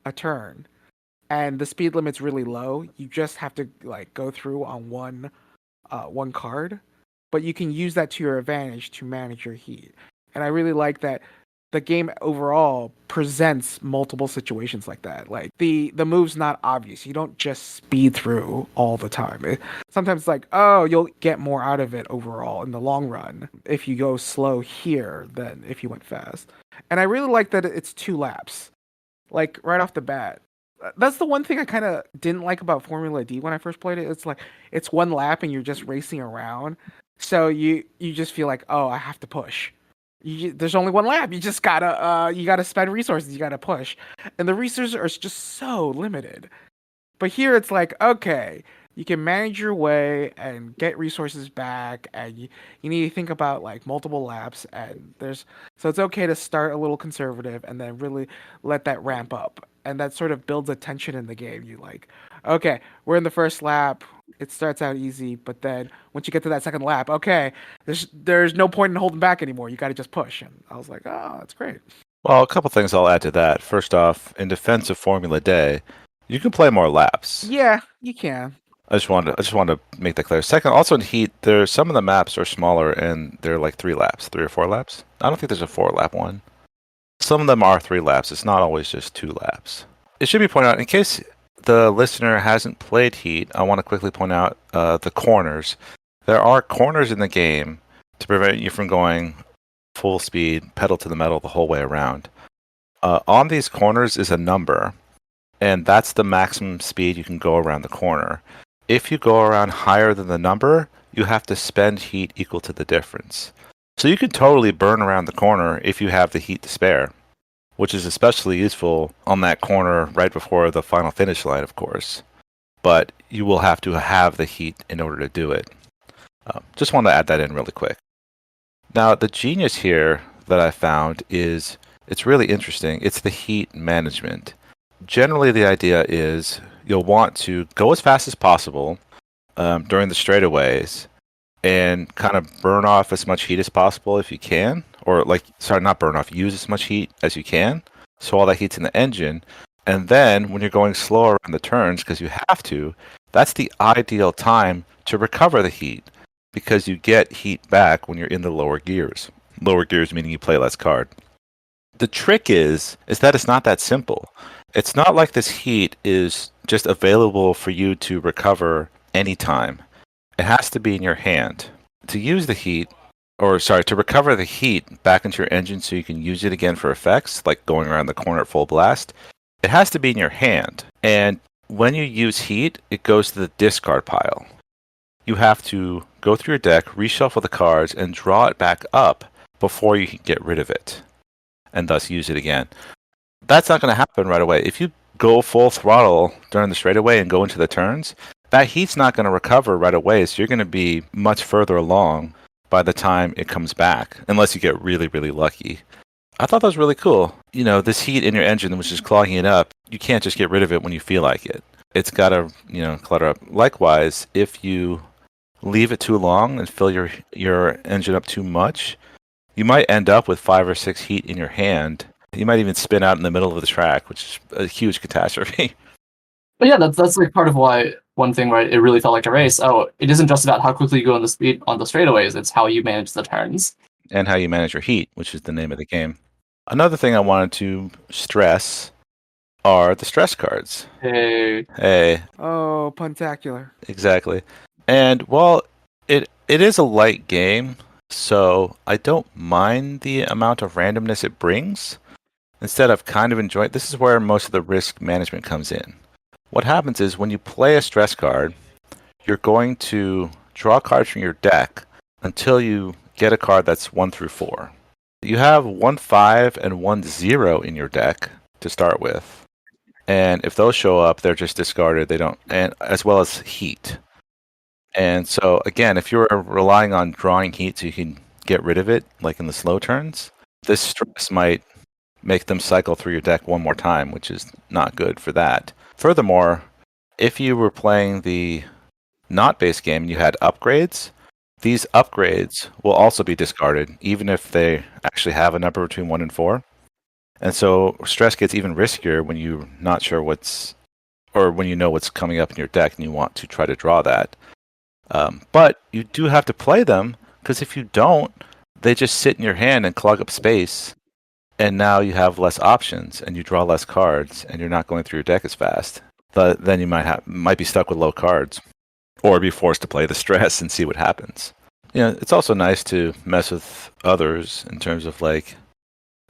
a turn, and the speed limit's really low, you just have to like go through on one card, but you can use that to your advantage to manage your heat. And I really like that the game overall presents multiple situations like that. Like the move's not obvious. You don't just speed through all the time. Sometimes it's like, oh, you'll get more out of it overall in the long run if you go slow here than if you went fast. And I really like that it's 2 laps. Like right off the bat, that's the one thing I kind of didn't like about Formula D when I first played it. It's like it's 1 lap and you're just racing around, so you just feel like, oh, I have to push. There's only 1 lap. You gotta spend resources. You gotta push, and the resources are just so limited. But here it's like, okay, you can manage your way and get resources back, and you need to think about like multiple laps, and so it's okay to start a little conservative and then really let that ramp up. And that sort of builds a tension in the game. You like, okay, we're in the first lap. It starts out easy, but then once you get to that second lap, okay, there's no point in holding back anymore. You got to just push. And I was like, oh, that's great. Well, a couple things I'll add to that. First off, in defense of Formula Day, you can play more laps. Yeah, you can. I just wanted to make that clear. Second, also in Heat, some of the maps are smaller and they're like 3 laps, 3 or 4 laps. I don't think there's a 4 lap one. Some of them are 3 laps. It's not always just 2 laps. It should be pointed out, in case the listener hasn't played Heat, I want to quickly point out the corners. There are corners in the game to prevent you from going full speed, pedal to the metal the whole way around. On these corners is a number, and that's the maximum speed you can go around the corner. If you go around higher than the number, you have to spend heat equal to the difference. So you can totally burn around the corner if you have the heat to spare, which is especially useful on that corner right before the final finish line, of course. But you will have to have the heat in order to do it. Just want to add that in really quick. Now, the genius here, that I found is it's really interesting. It's the heat management. Generally, the idea is you'll want to go as fast as possible during the straightaways and kind of burn off as much heat as possible if you can, or not burn off, use as much heat as you can. So all that heat's in the engine. And then when you're going slower on the turns, because you have to, that's the ideal time to recover the heat because you get heat back when you're in the lower gears. Lower gears meaning you play less card. The trick is that it's not that simple. It's not like this heat is just available for you to recover anytime. It has to be in your hand. To use the heat, to recover the heat back into your engine so you can use it again for effects, like going around the corner at full blast, it has to be in your hand. And when you use heat, it goes to the discard pile. You have to go through your deck, reshuffle the cards, and draw it back up before you can get rid of it, and thus use it again. That's not going to happen right away. If you go full throttle during the straightaway and go into the turns, that heat's not going to recover right away, so you're going to be much further along by the time it comes back, unless you get really, really lucky. I thought that was really cool. You know, this heat in your engine, which is clogging it up, you can't just get rid of it when you feel like it. It's got to, clutter up. Likewise, if you leave it too long and fill your engine up too much, you might end up with 5 or 6 heat in your hand. You might even spin out in the middle of the track, which is a huge catastrophe. But yeah, that's like part of why one thing where it really felt like a race. Oh, it isn't just about how quickly you go on the speed on the straightaways; it's how you manage the turns and how you manage your heat, which is the name of the game. Another thing I wanted to stress are the stress cards. Hey. Oh, puntacular. Exactly. And while it is a light game, so I don't mind the amount of randomness it brings. Instead, I've kind of enjoyed. This is where most of the risk management comes in. What happens is when you play a stress card, you're going to draw cards from your deck until you get a card that's 1 through 4. You have 1, 5, and 1, 0 in your deck to start with. And if those show up, they're just discarded. They don't, and as well as heat. And so again, if you're relying on drawing heat so you can get rid of it, like in the slow turns, this stress might make them cycle through your deck one more time, which is not good for that. Furthermore, if you were playing the not base game and you had upgrades, these upgrades will also be discarded, even if they actually have a number between 1 and 4. And so stress gets even riskier when you're not sure when you know what's coming up in your deck and you want to try to draw that. But you do have to play them, because if you don't, they just sit in your hand and clog up space. And now you have less options, and you draw less cards, and you're not going through your deck as fast. But then you might be stuck with low cards, or be forced to play the stress and see what happens. It's also nice to mess with others in terms of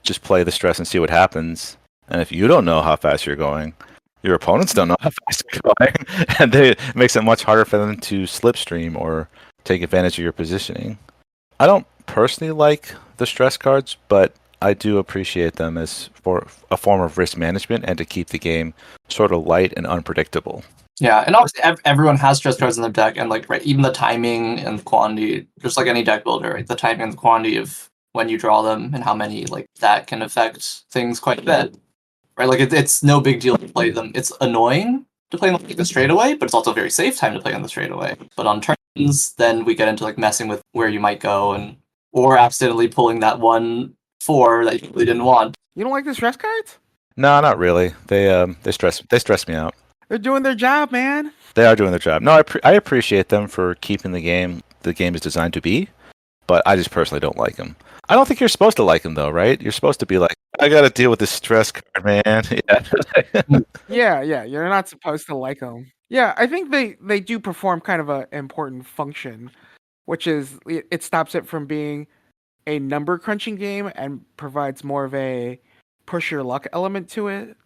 just play the stress and see what happens. And if you don't know how fast you're going, your opponents don't know how fast you're going, and it makes it much harder for them to slipstream or take advantage of your positioning. I don't personally like the stress cards, but I do appreciate them as for a form of risk management and to keep the game sort of light and unpredictable. Yeah, and obviously everyone has stress cards in their deck, and even the timing and quantity, just like any deck builder, right? The timing and the quantity of when you draw them and how many, that can affect things quite a bit, right? It's no big deal to play them. It's annoying to play them the straightaway, but it's also a very safe time to play on the straightaway. But on turns, then we get into messing with where you might go or accidentally pulling that 1/4 that you really didn't want. You don't like the stress cards? No, not really. They stress me out. They're doing their job, man. They are doing their job. No, I appreciate them for keeping the game is designed to be, but I just personally don't like them. I don't think you're supposed to like them, though, right? You're supposed to be like, I got to deal with this stress card, man. Yeah. You're not supposed to like them. Yeah, I think they do perform kind of an important function, which is it stops it from being a number crunching game and provides more of a push your luck element to it.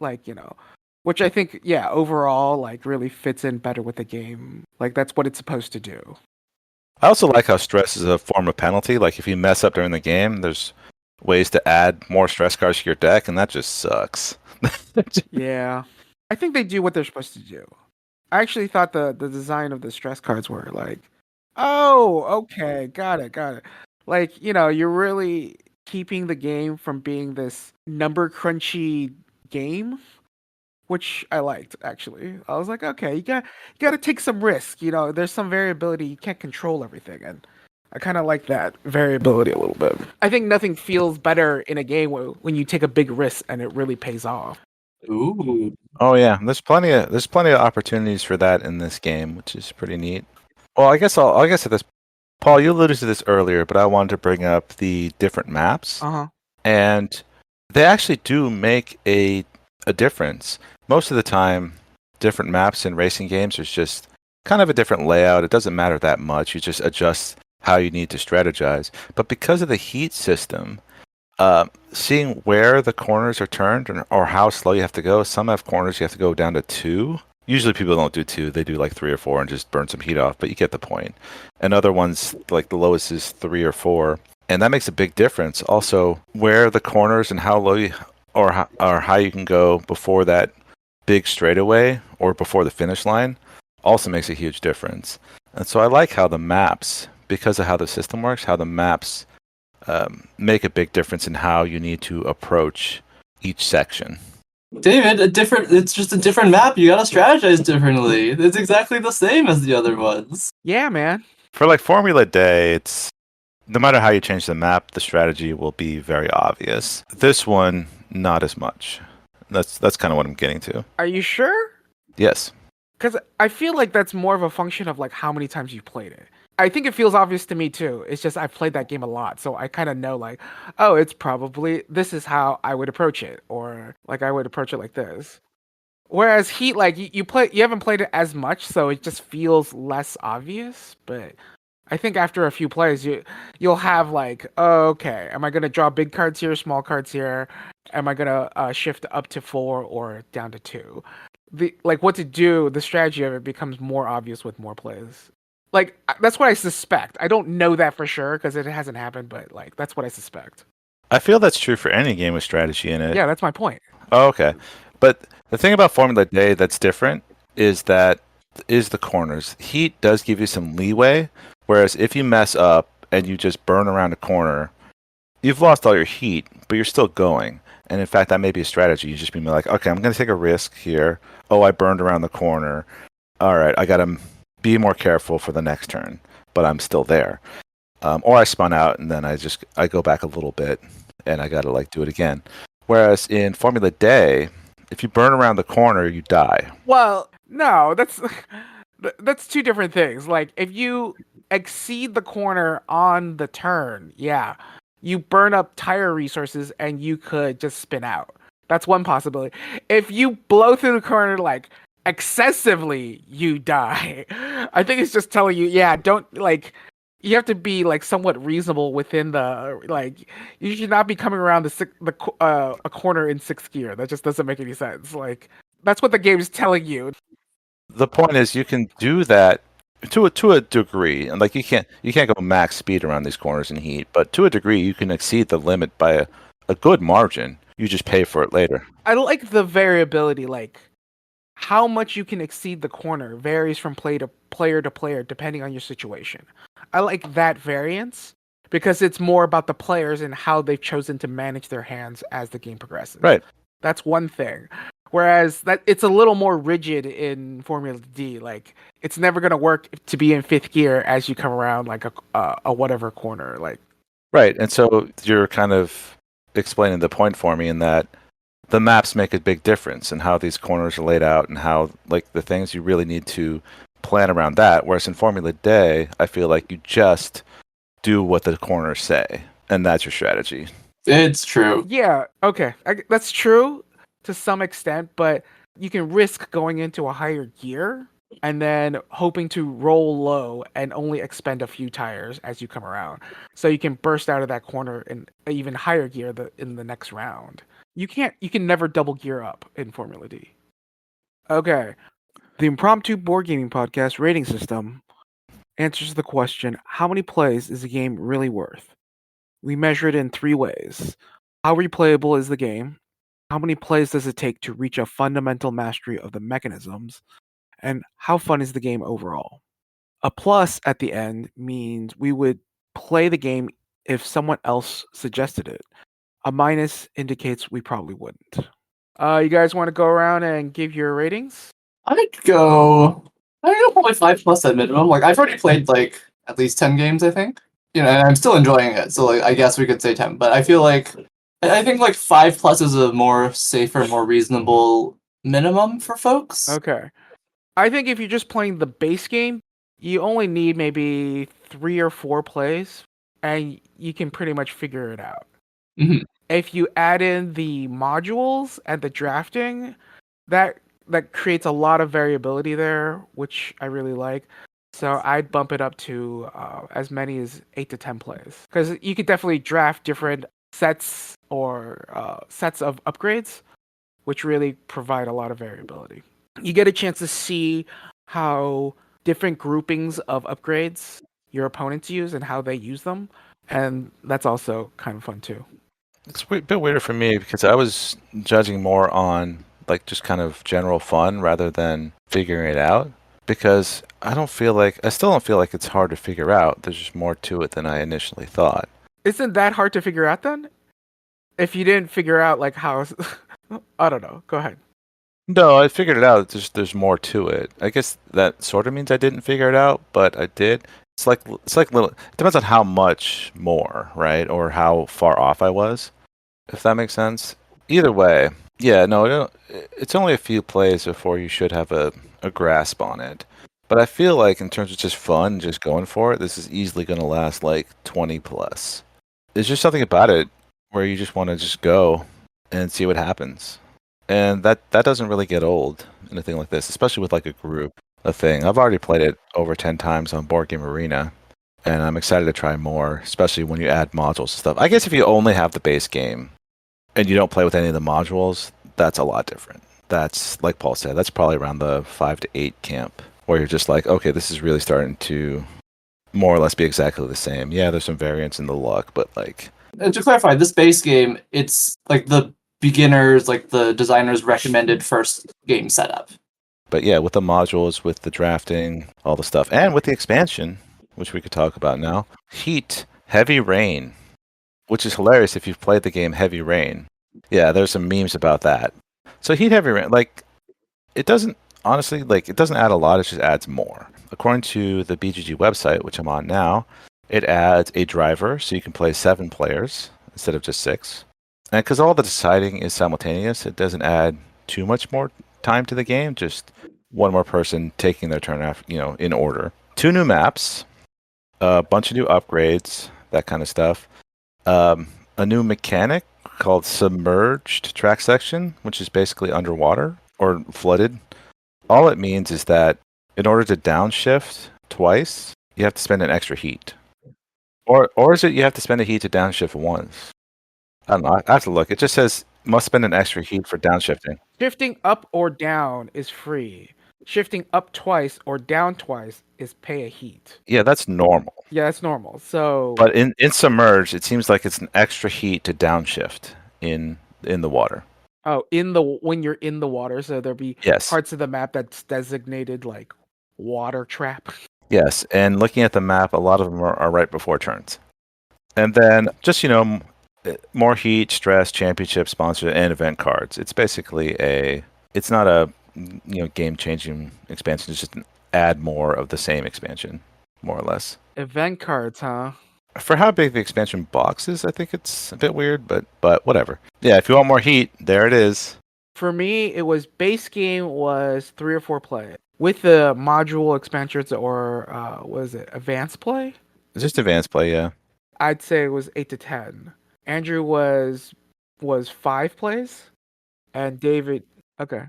Which I think, overall, really fits in better with the game. That's what it's supposed to do. I also like how stress is a form of penalty. If you mess up during the game, there's ways to add more stress cards to your deck, and that just sucks. Yeah. I think they do what they're supposed to do. I actually thought the design of the stress cards were oh, okay, got it. You're really keeping the game from being this number crunchy game, which I liked actually. I was like, okay, you got to take some risk. You know, there's some variability. You can't control everything, and I kind of like that variability a little bit. I think nothing feels better in a game when you take a big risk and it really pays off. Ooh. Oh yeah, there's plenty of opportunities for that in this game, which is pretty neat. Well, I guess at this, Paul, you alluded to this earlier, but I wanted to bring up the different maps, Uh-huh. and they actually do make a difference. Most of the time, different maps in racing games is just kind of a different layout. It doesn't matter that much. You just adjust how you need to strategize. But because of the heat system, seeing where the corners are turned or how slow you have to go. Some have corners you have to go down to 2. Usually people don't do 2; they do like 3 or 4 and just burn some heat off. But you get the point. And other ones, like the lowest is 3 or 4, and that makes a big difference. Also, where the corners and how low you or how you can go before that big straightaway or before the finish line also makes a huge difference. And so I like how the maps, because of how the system works, how the maps make a big difference in how you need to approach each section. David, it's just a different map. You gotta strategize differently. It's exactly the same as the other ones. Yeah, man. For like Formula Day, it's no matter how you change the map, the strategy will be very obvious. This one, not as much. That's kind of what I'm getting to. Are you sure? Yes. Because I feel like that's more of a function of like how many times you've played it. I think it feels obvious to me too. It's just I've played that game a lot, so I kind of know like, oh, it's probably this is how I would approach it, or like I would approach it like this. Whereas Heat, like you haven't played it as much, so it just feels less obvious. But I think after a few plays, you'll have like, oh, okay, am I gonna draw big cards here, small cards here? Am I gonna shift up to 4 or down to 2? The like what to do, the strategy of it becomes more obvious with more plays. Like that's what I suspect. I don't know that for sure because it hasn't happened, but like that's what I suspect. I feel that's true for any game with strategy in it. Yeah, that's my point. Oh, okay. But the thing about Formula Day that's different is the corners. Heat does give you some leeway, whereas if you mess up and you just burn around a corner, you've lost all your heat, but you're still going. And in fact, that may be a strategy. You just be like, okay, I'm going to take a risk here. Oh, I burned around the corner. All right, I got to be more careful for the next turn, but I'm still there. Or I spun out and then I go back a little bit and I got to like do it again. Whereas in Formula Day, if you burn around the corner, you die. Well, no, that's two different things. Like if you exceed the corner on the turn, yeah, you burn up tire resources and you could just spin out. That's one possibility. If you blow through the corner like excessively, you die. I think it's just telling you, yeah, don't like you have to be like somewhat reasonable within the like you should not be coming around a corner in 6th gear. That just doesn't make any sense. Like that's what the game is telling you. The point is, you can do that to a degree, and like you can't go max speed around these corners in heat, but to a degree, you can exceed the limit by a good margin. You just pay for it later. I like the variability, like how much you can exceed the corner varies from player to player depending on your situation. I like that variance because it's more about the players and how they've chosen to manage their hands as the game progresses. Right. That's one thing. Whereas that it's a little more rigid in Formula D. Like it's never gonna work to be in 5th gear as you come around like a whatever corner. Like Right. And so you're kind of explaining the point for me in that the maps make a big difference in how these corners are laid out and how like the things you really need to plan around that. Whereas in Formula Day, I feel like you just do what the corners say, and that's your strategy. It's true. yeah, okay, that's true to some extent, but you can risk going into a higher gear and then hoping to roll low and only expend a few tires as you come around. So you can burst out of that corner in even higher gear in the next round. You can never double gear up in Formula D. Okay. The Impromptu Board Gaming Podcast rating system answers the question, how many plays is a game really worth? We measure it in 3 ways. How replayable is the game? How many plays does it take to reach a fundamental mastery of the mechanisms? And how fun is the game overall? A plus at the end means we would play the game if someone else suggested it. A minus indicates we probably wouldn't. You guys want to go around and give your ratings? I'd go probably 5+ at minimum. Like I've already played like at least 10 games, I think. And I'm still enjoying it. So like I guess we could say 10. But I feel like I think like 5+ is a more safer, more reasonable minimum for folks. Okay. I think if you're just playing the base game, you only need maybe 3 or 4 plays, and you can pretty much figure it out. Mhm. If you add in the modules and the drafting, that creates a lot of variability there, which I really like. So I'd bump it up to as many as 8 to 10 plays, because you could definitely draft different sets or sets of upgrades, which really provide a lot of variability. You get a chance to see how different groupings of upgrades your opponents use and how they use them, and that's also kind of fun too. It's a bit weirder for me because I was judging more on like just kind of general fun rather than figuring it out. Because I still don't feel like it's hard to figure out. There's just more to it than I initially thought. Isn't that hard to figure out then? If you didn't figure out like how, I don't know. Go ahead. No, I figured it out. There's more to it. I guess that sort of means I didn't figure it out, but I did. It's like little. It depends on how much more, right, or how far off I was. If that makes sense. Either way, yeah. No, it's only a few plays before you should have a grasp on it. But I feel like in terms of just fun, just going for it, this is easily going to last like 20 plus. There's just something about it where you just want to just go and see what happens. And that doesn't really get old in a thing like this, especially with like a group, a thing. I've already played it over 10 times on Board Game Arena, and I'm excited to try more, especially when you add modules and stuff. I guess if you only have the base game and you don't play with any of the modules, that's a lot different. That's, like Paul said, that's probably around the 5 to 8 camp, where you're just like, okay, this is really starting to more or less be exactly the same. Yeah, there's some variance in the luck, but like... And to clarify, this base game, it's like the beginners, like the designers recommended first game setup. But yeah, with the modules, with the drafting, all the stuff, and with the expansion, which we could talk about now, Heat, Heavy Rain, which is hilarious if you've played the game Heavy Rain. Yeah, there's some memes about that. So Heat, Heavy Rain, like, it doesn't, honestly, like, it doesn't add a lot, it just adds more. According to the BGG website, which I'm on now, it adds a driver, so you can play 7 players instead of just 6. And because all the deciding is simultaneous, it doesn't add too much more time to the game, just one more person taking their turn after, in order. 2 new maps, a bunch of new upgrades, that kind of stuff. A new mechanic called Submerged Track Section, which is basically underwater or flooded. All it means is that in order to downshift twice, you have to spend an extra heat. Or is it you have to spend a heat to downshift once? I don't know. I have to look. It just says must spend an extra heat for downshifting. Shifting up or down is free. Shifting up twice or down twice is pay a heat. Yeah, that's normal. Yeah, that's normal. So, But in Submerged, it seems like it's an extra heat to downshift in the water. oh, when you're in the water, so there'll be Yes. parts of the map that's designated like water trap. Yes, and looking at the map, a lot of them are right before turns. And then just, more heat, stress, championship, sponsor, and event cards. It's basically it's not a, game-changing expansion. It's just an add more of the same expansion, more or less. Event cards, huh? For how big the expansion box is, I think it's a bit weird, but whatever. Yeah, if you want more heat, there it is. For me, it was base game was 3 or 4 play. With the module expansions or was it advanced play? It's just advanced play, yeah. I'd say it was 8 to 10. Andrew was 5 plays, and David, okay.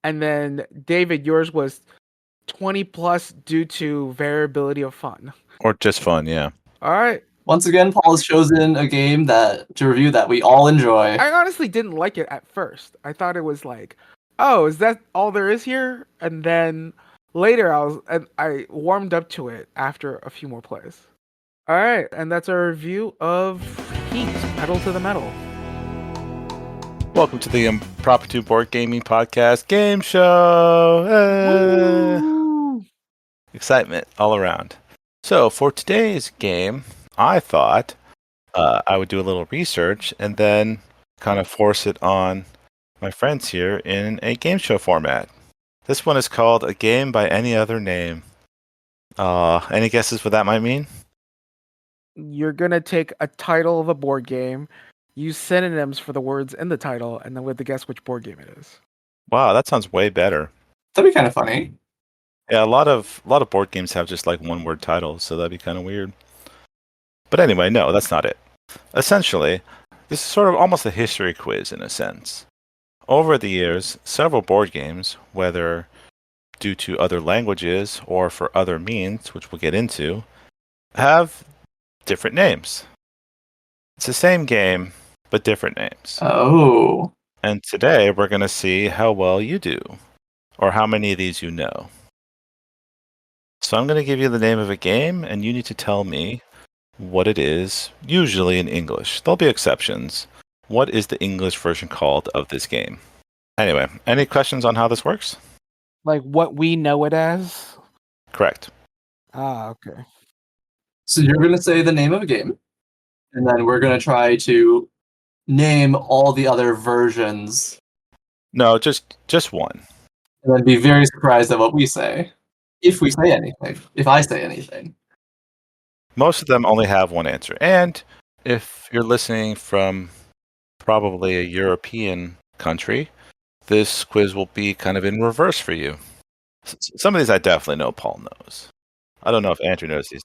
And then David, yours was 20 plus due to variability of fun. Or just fun, yeah. All right. Once again, Paul has chosen a game to review that we all enjoy. I honestly didn't like it at first. I thought it was like, oh, is that all there is here? And then later I warmed up to it after a few more plays. All right, and that's our review of Heat, Pedal to the Metal. Welcome to the Impromptu Board Gaming Podcast Game Show. Excitement all around. So for today's game, I thought I would do a little research and then kind of force it on my friends here in a game show format. This one is called A Game by Any Other Name. Any guesses what that might mean? You're gonna take a title of a board game, use synonyms for the words in the title, and then we have to guess which board game it is. Wow, that sounds way better. That'd be kind of funny. Yeah, a lot of board games have just like one word titles, so that'd be kind of weird. But anyway, no, that's not it. Essentially, this is sort of almost a history quiz in a sense. Over the years, several board games, whether due to other languages or for other means, which we'll get into, have different names. It's the same game, but different names. Oh. And today we're going to see how well you do, or how many of these you know. So I'm going to give you the name of a game, and you need to tell me what it is, usually in English. There'll be exceptions. What is the English version called of this game? Anyway, any questions on how this works? Like what we know it as? Correct. Okay. So you're going to say the name of a game, and then we're going to try to name all the other versions, No, just one. and then be very surprised at what we say. If we say anything. If I say anything. Most of them only have one answer. And if you're listening from probably a European country, this quiz will be kind of in reverse for you. Some of these I definitely know Paul knows. I don't know if Andrew knows these.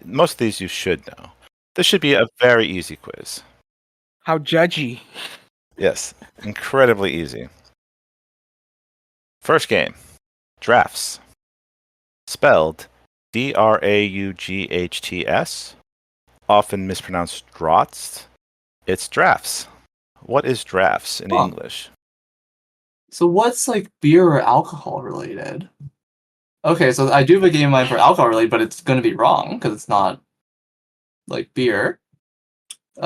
Most of these you should know. This should be a very easy quiz. How judgy. Yes, incredibly easy. First game, drafts. Spelled Draughts, often mispronounced draughts. It's drafts. What is drafts in English? So what's like beer or alcohol related? Okay, so I do have a game in mind for alcohol related, but it's going to be wrong because it's not like beer. It's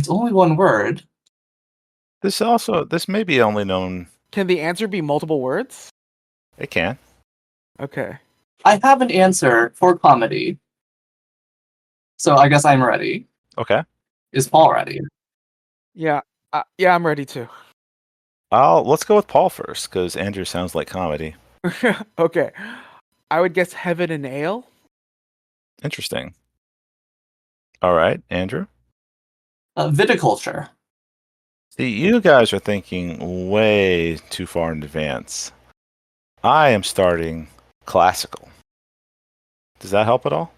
only one word. This may be only known. Can the answer be multiple words? It can. Okay. I have an answer for comedy. So I guess I'm ready. Okay. Is Paul ready? Yeah. Yeah, I'm ready too. Let's go with Paul first because Andrew sounds like comedy. Okay. I would guess Heaven and Ale. Interesting. All right, Andrew. Viticulture. See, you guys are thinking way too far in advance. I am starting classical. Does that help at all?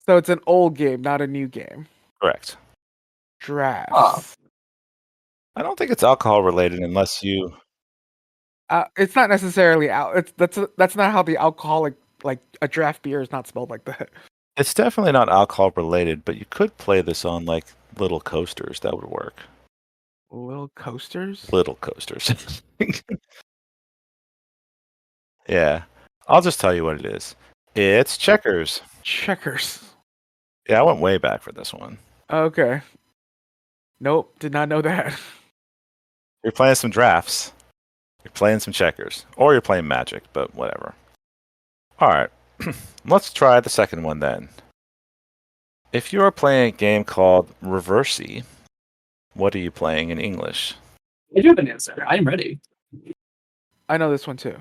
So it's an old game, not a new game. Correct. Drafts. I don't think it's alcohol related unless you. It's not necessarily that's not how the alcoholic, like a draft beer is not spelled like that. It's definitely not alcohol related, but you could play this on like little coasters. That would work. Little coasters. Little coasters. Yeah. I'll just tell you what it is. It's checkers. Checkers. Yeah, I went way back for this one. Okay. Nope, did not know that. You're playing some drafts. You're playing some checkers. Or you're playing Magic, but whatever. Alright. Let's try the second one then. If you're playing a game called Reversey, what are you playing in English? I do have an answer. I'm ready. I know this one too.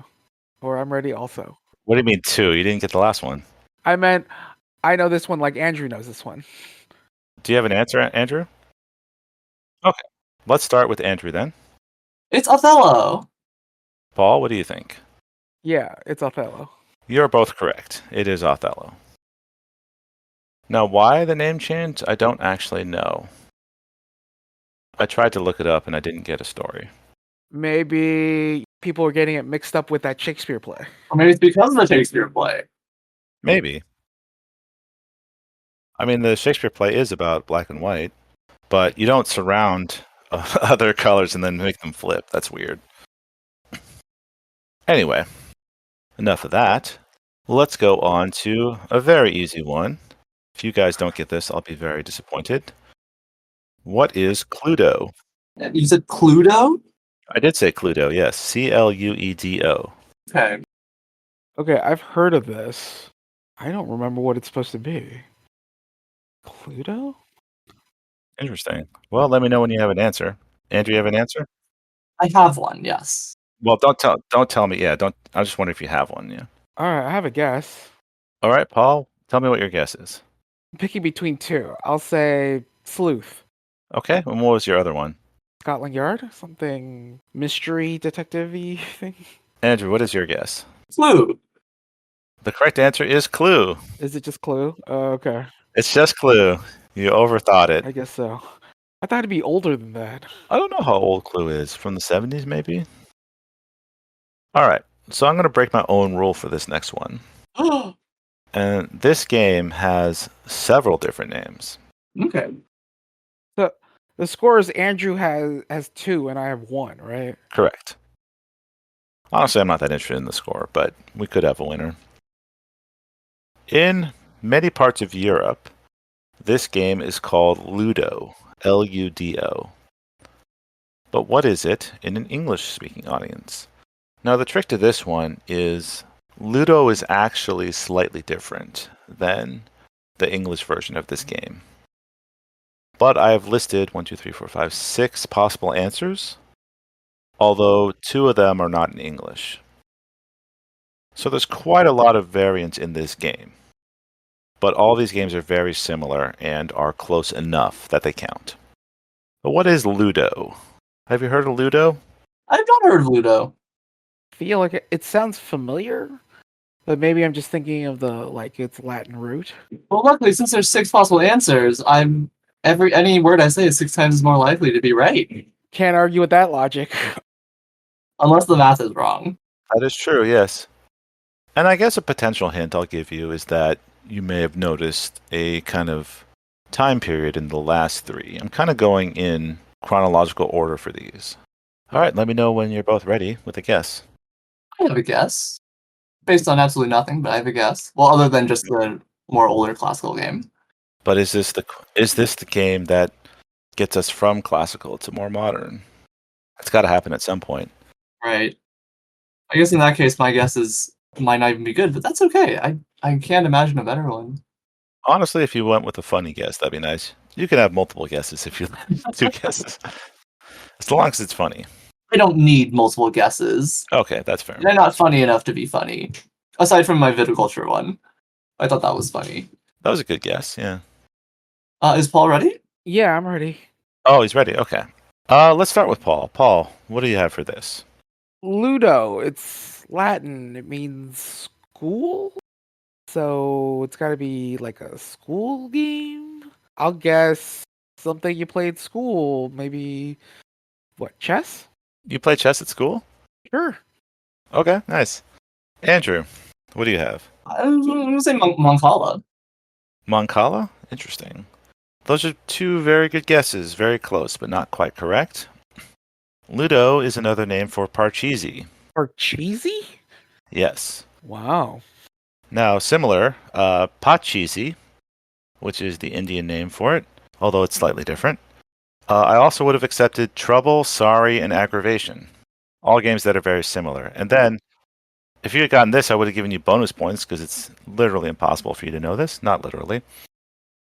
Or I'm ready also. What do you mean two? You didn't get the last one. I meant I know this one like Andrew knows this one. Do you have an answer, Andrew? Okay. Let's start with Andrew then. It's Othello. Paul, what do you think? Yeah, it's Othello. You're both correct. It is Othello. Now, why the name change, I don't actually know. I tried to look it up and I didn't get a story. Maybe people are getting it mixed up with that Shakespeare play. Or maybe it's because of the Shakespeare play. Maybe. I mean, the Shakespeare play is about black and white, but you don't surround other colors and then make them flip. That's weird. Anyway, enough of that. Let's go on to a very easy one. If you guys don't get this, I'll be very disappointed. What is Cluedo? You said Cluedo? I did say Cluedo, yes. Cluedo. Okay. Okay, I've heard of this. I don't remember what it's supposed to be. Pluto? Interesting. Well, let me know when you have an answer. Andrew, you have an answer? I have one, yes. Well, don't tell me. Yeah, don't. I just wonder if you have one. Yeah. All right, I have a guess. All right, Paul. Tell me what your guess is. I'm picking between two. I'll say sleuth. Okay. And what was your other one? Scotland Yard? Something mystery detective-y thing? Andrew, what is your guess? Clue. The correct answer is Clue. Is it just Clue? Oh, okay. It's just Clue. You overthought it. I guess so. I thought it'd be older than that. I don't know how old Clue is. From the 70s, maybe? All right. So I'm going to break my own rule for this next one. And this game has several different names. Okay. So the score is Andrew has two and I have one, right? Correct. Honestly, I'm not that interested in the score, but we could have a winner. In many parts of Europe, this game is called Ludo, Ludo. But what is it in an English-speaking audience? Now, the trick to this one is Ludo is actually slightly different than the English version of this game. But I have listed 6 possible answers, although 2 of them are not in English. So there's quite a lot of variance in this game. But all these games are very similar and are close enough that they count. But what is Ludo? Have you heard of Ludo? I've not heard of Ludo. Feel like it sounds familiar, but maybe I'm just thinking of its Latin root. Well, luckily, since there's 6 possible answers, any word I say is 6 times more likely to be right. Can't argue with that logic. Unless the math is wrong. That is true, yes. And I guess a potential hint I'll give you is that you may have noticed a kind of time period in the last 3. I'm kind of going in chronological order for these. All right, let me know when you're both ready with a guess. I have a guess. Based on absolutely nothing, but I have a guess. Well, other than just the more older classical game. But is this the game that gets us from classical to more modern? It's got to happen at some point. Right. I guess in that case, my guess might not even be good, but that's okay. I can't imagine a better one. Honestly, if you went with a funny guess, that'd be nice. You can have multiple guesses if you like 2 guesses. As long as it's funny. I don't need multiple guesses. Okay, that's fair. They're not funny enough to be funny. Aside from my viticulture one. I thought that was funny. That was a good guess, yeah. Is Paul ready? Yeah, I'm ready. Oh, he's ready. Okay. Let's start with Paul. Paul, what do you have for this? Ludo, it's Latin. It means school. So it's got to be like a school game. I'll guess something you played school. Maybe what, chess? You play chess at school? Sure. Okay, nice. Andrew, what do you have? I'm going to say Moncala. Moncala? Interesting. Those are 2 very good guesses. Very close, but not quite correct. Ludo is another name for Parcheesi. Parcheesi? Yes. Wow. Now, similar, Pachisi, which is the Indian name for it, although it's slightly different. I also would have accepted Trouble, Sorry, and Aggravation. All games that are very similar. And then, if you had gotten this, I would have given you bonus points because it's literally impossible for you to know this. Not literally.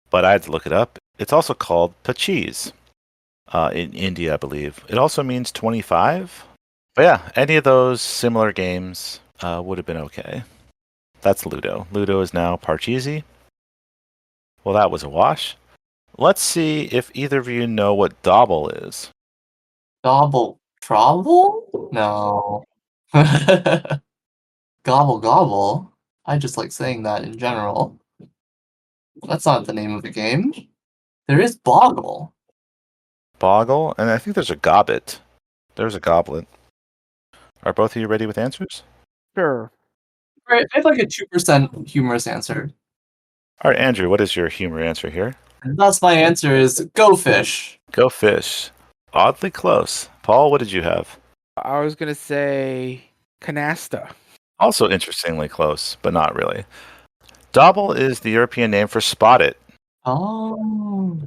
But I had to look it up. It's also called Pachis in India, I believe. It also means 25. But yeah, any of those similar games would have been okay. That's Ludo. Ludo is now Parcheesi. Well, that was a wash. Let's see if either of you know what Dobble is. Gobble Trouble? No. Gobble Gobble? I just like saying that in general. That's not the name of the game. There is Boggle. Boggle, and I think there's a Gobbet. There's a Goblet. Are both of you ready with answers? Sure. Right, I have like a 2% humorous answer. All right, Andrew, what is your humor answer here? And thus my answer is Go Fish. Go Fish. Oddly close. Paul, what did you have? I was going to say canasta. Also interestingly close, but not really. Dobble is the European name for Spot It. Oh.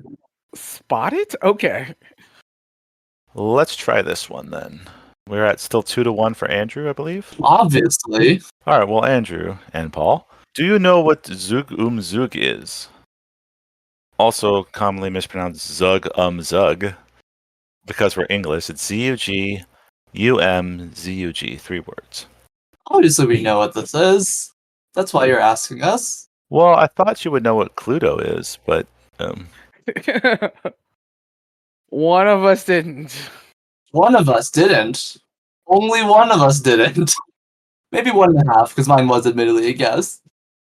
Spot it? Okay. Let's try this one then. We're at still 2-1 for Andrew, I believe. Obviously. All right, well, Andrew and Paul, do you know what Zug Zug is? also commonly mispronounced Zug Zug because we're English. It's Zug Zug, 3 words. Obviously, we know what this is. That's why you're asking us. Well, I thought you would know what Cluedo is, but One of us didn't. One of us didn't. Only one of us didn't. Maybe 1.5, because mine was admittedly a guess.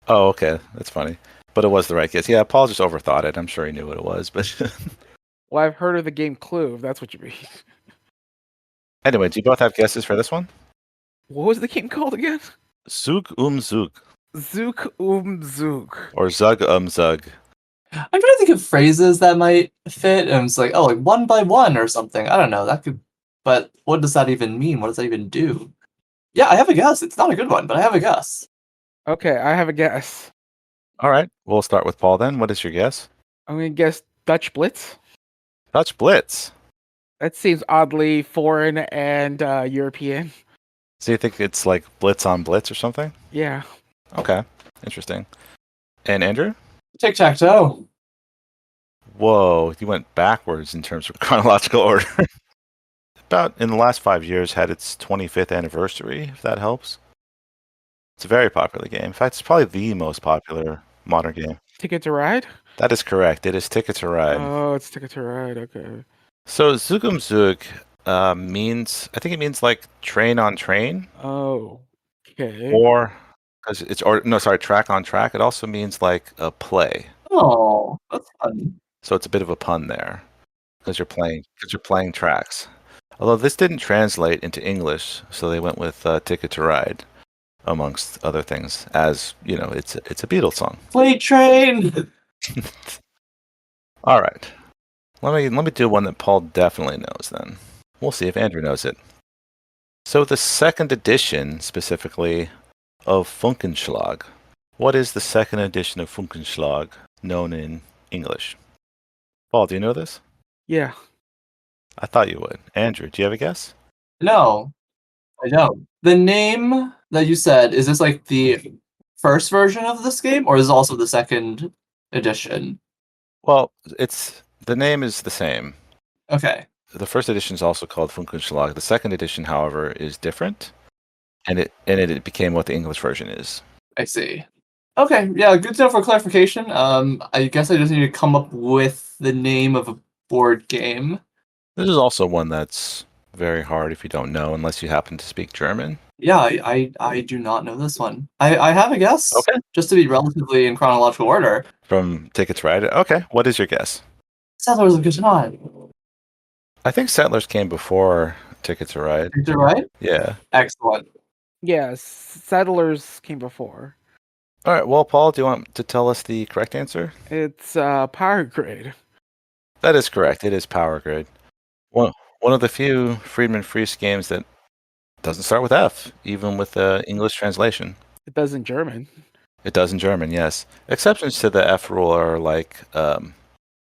oh, okay, that's funny. But it was the right guess. Yeah, Paul just overthought it. I'm sure he knew what it was, but Well, I've heard of the game Clue, if that's what you mean. anyway, do you both have guesses for this one? What was the game called again? Zug Zug Zook Zook. or Zug Zug. I'm trying to think of phrases that might fit, and it's like, oh, like 1 by 1 or something. I don't know. That could. But what does that even mean? What does that even do? Yeah, I have a guess. It's not a good one, but I have a guess. Okay, I have a guess. All right, we'll start with Paul then. What is your guess? I'm gonna guess Dutch Blitz. Dutch Blitz. That seems oddly foreign and European. So you think it's like Blitz on Blitz or something? Yeah. Okay, interesting. And Andrew? Tic tac toe. Whoa, you went backwards in terms of chronological order. About in the last 5 years had its 25th anniversary, if that helps. It's a very popular game. In fact, it's probably the most popular modern game. Ticket to Ride? That is correct. It is Ticket to Ride. Oh, it's Ticket to Ride. Okay. So Zugum Zug means, I think it means like train on train, Oh. Okay. or because it's or no, sorry, track on track. It also means like a play. Oh, that's fun. So it's a bit of a pun there because you're playing tracks. Although this didn't translate into English, so they went with Ticket to Ride, amongst other things. As you know, it's a Beatles song. Play train. All right, let me do one that Paul definitely knows. Then we'll see if Andrew knows it. So the second edition, specifically, of Funkenschlag. What is the second edition of Funkenschlag known in English? Paul, do you know this? Yeah. I thought you would. Andrew, do you have a guess? No, I don't. The name that you said, is this like the first version of this game, or is it also the second edition? Well, the name is the same. Okay. The first edition is also called Funkenschlag. The second edition, however, is different, and it became what the English version is. I see. Okay, yeah, good to know for clarification. I guess I just need to come up with the name of a board game. This is also one that's very hard if you don't know, unless you happen to speak German. Yeah, I do not know this one. I have a guess. Okay. Just to be relatively in chronological order. From Ticket to Ride. Okay, what is your guess? Settlers of Catan. I think Settlers came before Ticket to Ride. Is it right? Yeah. Excellent. Yeah, Settlers came before. All right. Well, Paul, do you want to tell us the correct answer? It's Power Grid. That is correct. It is Power Grid. One of the few Friedman Freese games that doesn't start with F, even with the English translation. It does in German. It does in German, yes. Exceptions to the F rule are like,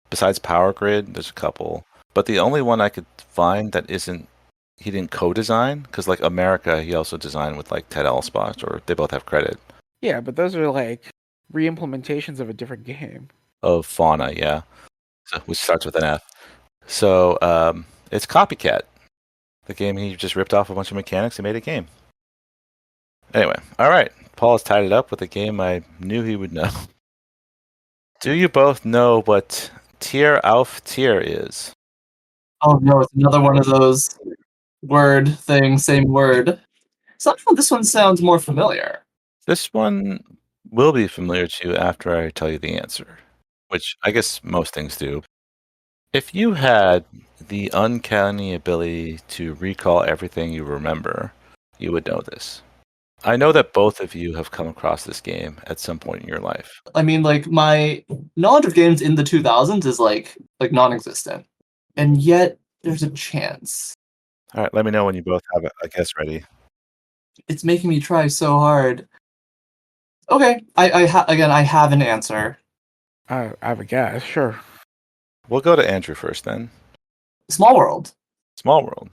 besides Power Grid, there's a couple. But the only one I could find that he didn't co-design, because like America, he also designed with like Ted Elspot, or they both have credit. Yeah, but those are like re-implementations of a different game. Of Fauna, yeah. So, which starts with an F. So it's Copycat. The game he just ripped off a bunch of mechanics and made a game. Anyway, all right. Paul has tied it up with a game I knew he would know. Do you both know what Tier auf Tier is? Oh no, it's another one of those word things, same word. Somehow this one sounds more familiar. This one will be familiar to you after I tell you the answer, which I guess most things do. If you had the uncanny ability to recall everything you remember, you would know this. I know that both of you have come across this game at some point in your life. I mean, like, my knowledge of games in the 2000s is like non-existent, and yet there's a chance. All right, let me know when you both have a guess ready. It's making me try so hard. Okay, again, I have an answer. I have a guess, sure. We'll go to Andrew first then. Small World. Small World.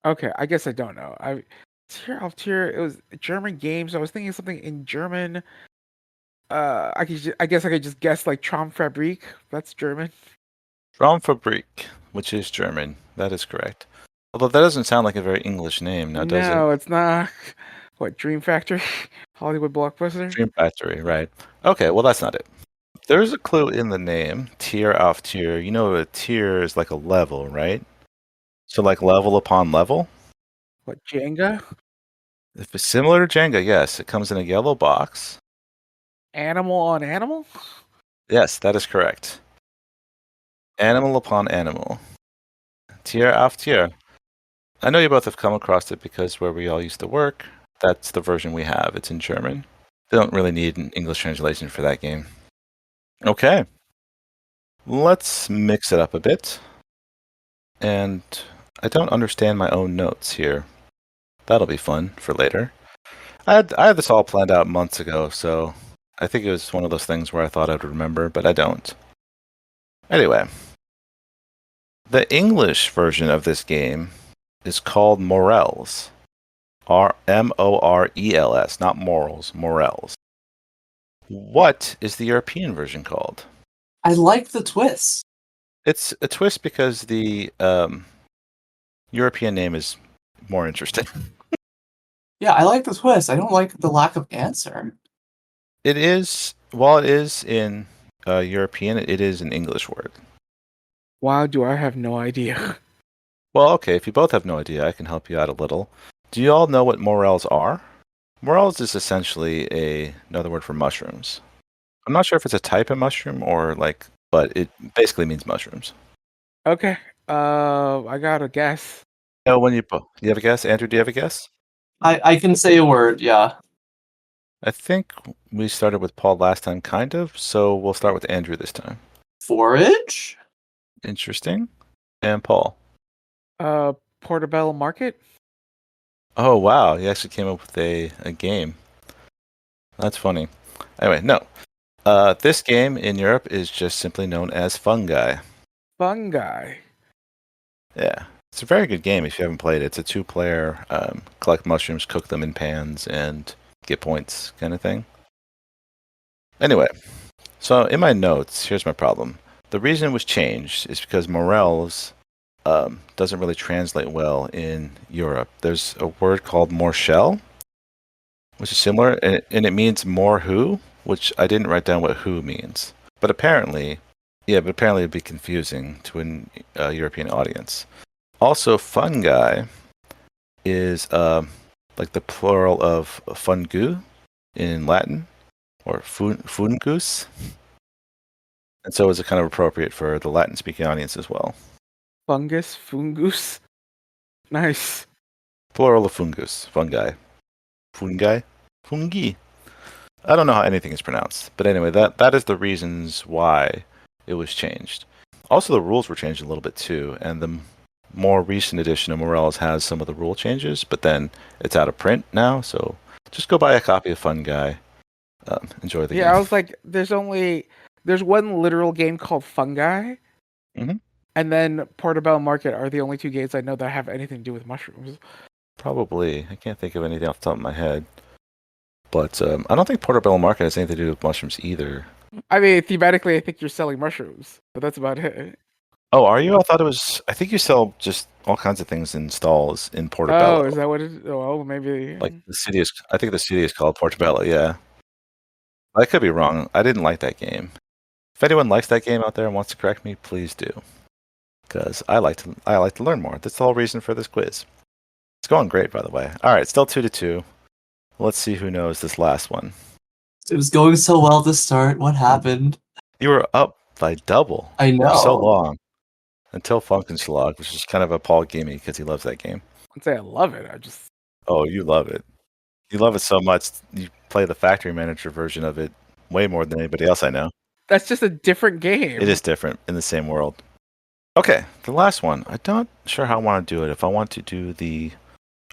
Okay, I guess I don't know. Tier of Tier, it was German games. I was thinking something in German. I guess I could just guess like Traumfabrik. That's German. Raumfabrik, which is German. That is correct. Although that doesn't sound like a very English name, now does it? No, it's not. What, Dream Factory? Hollywood Blockbuster? Dream Factory, right. Okay, well, that's not it. There's a clue in the name, tier auf tier. You know, a tier is like a level, right? So, like level upon level. What, Jenga? If it's similar to Jenga, yes, it comes in a yellow box. Animal on animal? Yes, that is correct. Animal upon animal. Tier auf tier. I know you both have come across it because where we all used to work, that's the version we have. It's in German. They don't really need an English translation for that game. Okay. Let's mix it up a bit. And I don't understand my own notes here. That'll be fun for later. I had this all planned out months ago, so I think it was one of those things where I thought I'd remember, but I don't. Anyway, the English version of this game is called Morels. Morels, not morals, Morels. What is the European version called? I like the twist. It's a twist because the European name is more interesting. Yeah, I like the twist. I don't like the lack of answer. It is, while it is in European, it is an English word. Wow, do I have no idea. Well, okay, if you both have no idea, I can help you out a little. Do you all know what morels are? Morels is essentially another word for mushrooms. I'm not sure if it's a type of mushroom or like, but it basically means mushrooms. Okay, I got a guess. No, when you have a guess? Andrew, do you have a guess? I can say a word, yeah. I think we started with Paul last time, kind of, so we'll start with Andrew this time. Forage? Interesting. And Paul. Portobello Market? Oh, wow, you actually came up with a game. That's funny. Anyway, no. This game in Europe is just simply known as Fungi. Fungi. Yeah. It's a very good game if you haven't played it. It's a two-player, collect mushrooms, cook them in pans, and get points kind of thing. Anyway, so in my notes, here's my problem. The reason it was changed is because morels doesn't really translate well in Europe. There's a word called morchel, which is similar, and it means more who, which I didn't write down what who means. But apparently it'd be confusing to a European audience. Also, fungi is like the plural of fungu in Latin, or fungus. And so is it kind of appropriate for the Latin-speaking audience as well. Fungus. Nice. Plural of fungus, fungi. Fungi. I don't know how anything is pronounced, but anyway, that is the reasons why it was changed. Also, the rules were changed a little bit too, and the more recent edition of Morales has some of the rule changes, but then it's out of print now, so just go buy a copy of Fungi. Enjoy the game. Yeah, I was like, there's one literal game called Fungi, Mhm. and then Portobello Market are the only two games I know that have anything to do with mushrooms. Probably. I can't think of anything off the top of my head. But I don't think Portobello Market has anything to do with mushrooms either. I mean, thematically, I think you're selling mushrooms, but that's about it. Oh, are you? I thought it was. I think you sell just all kinds of things in stalls in Portobello. Oh, is that what it is? Oh, maybe. Like the city is. I think the city is called Portobello. Yeah. I could be wrong. I didn't like that game. If anyone likes that game out there and wants to correct me, please do. Because I like to learn more. That's the whole reason for this quiz. It's going great, by the way. All right, still 2-2. Let's see who knows this last one. It was going so well to start. What happened? You were up by double I know. for so long until Funkenschlag, which is kind of a Paul gimme because he loves that game. I'd say I love it. Oh, you love it. You love it so much. You play the factory manager version of it way more than anybody else I know. That's just a different game. It is different in the same world. Okay, the last one. I'm not sure how I want to do it. If I want to do the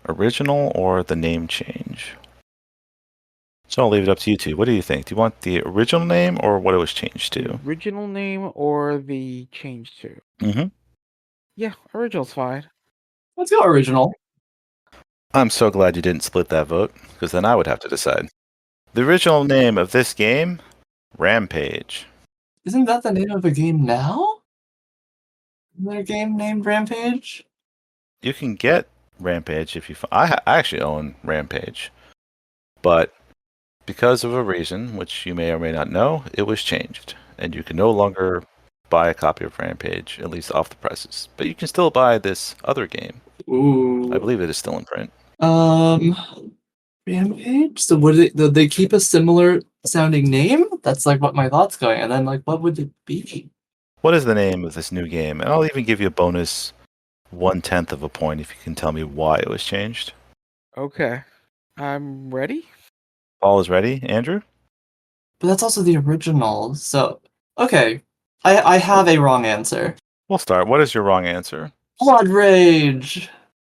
original or the name change. So I'll leave it up to you two. What do you think? Do you want the original name or what it was changed to? Original name or the change to? Mm-hmm. Yeah, original's fine. Let's go original. I'm so glad you didn't split that vote, because then I would have to decide. The original name of this game, Rampage. Isn't that the name of a game now? Isn't there a game named Rampage? You can get Rampage if you. I actually own Rampage, but because of a reason which you may or may not know, it was changed, and you can no longer buy a copy of Rampage, at least off the presses. But you can still buy this other game. Ooh. I believe it is still in print. Rampage? So did they keep a similar sounding name? That's like what my thoughts going. And then like what would it be? What is the name of this new game? And I'll even give you a bonus 1/10 of a point if you can tell me why it was changed. Okay. I'm ready. Paul is ready. Andrew? But that's also the original. So okay. I have a wrong answer. We'll start. What is your wrong answer? Blood Rage.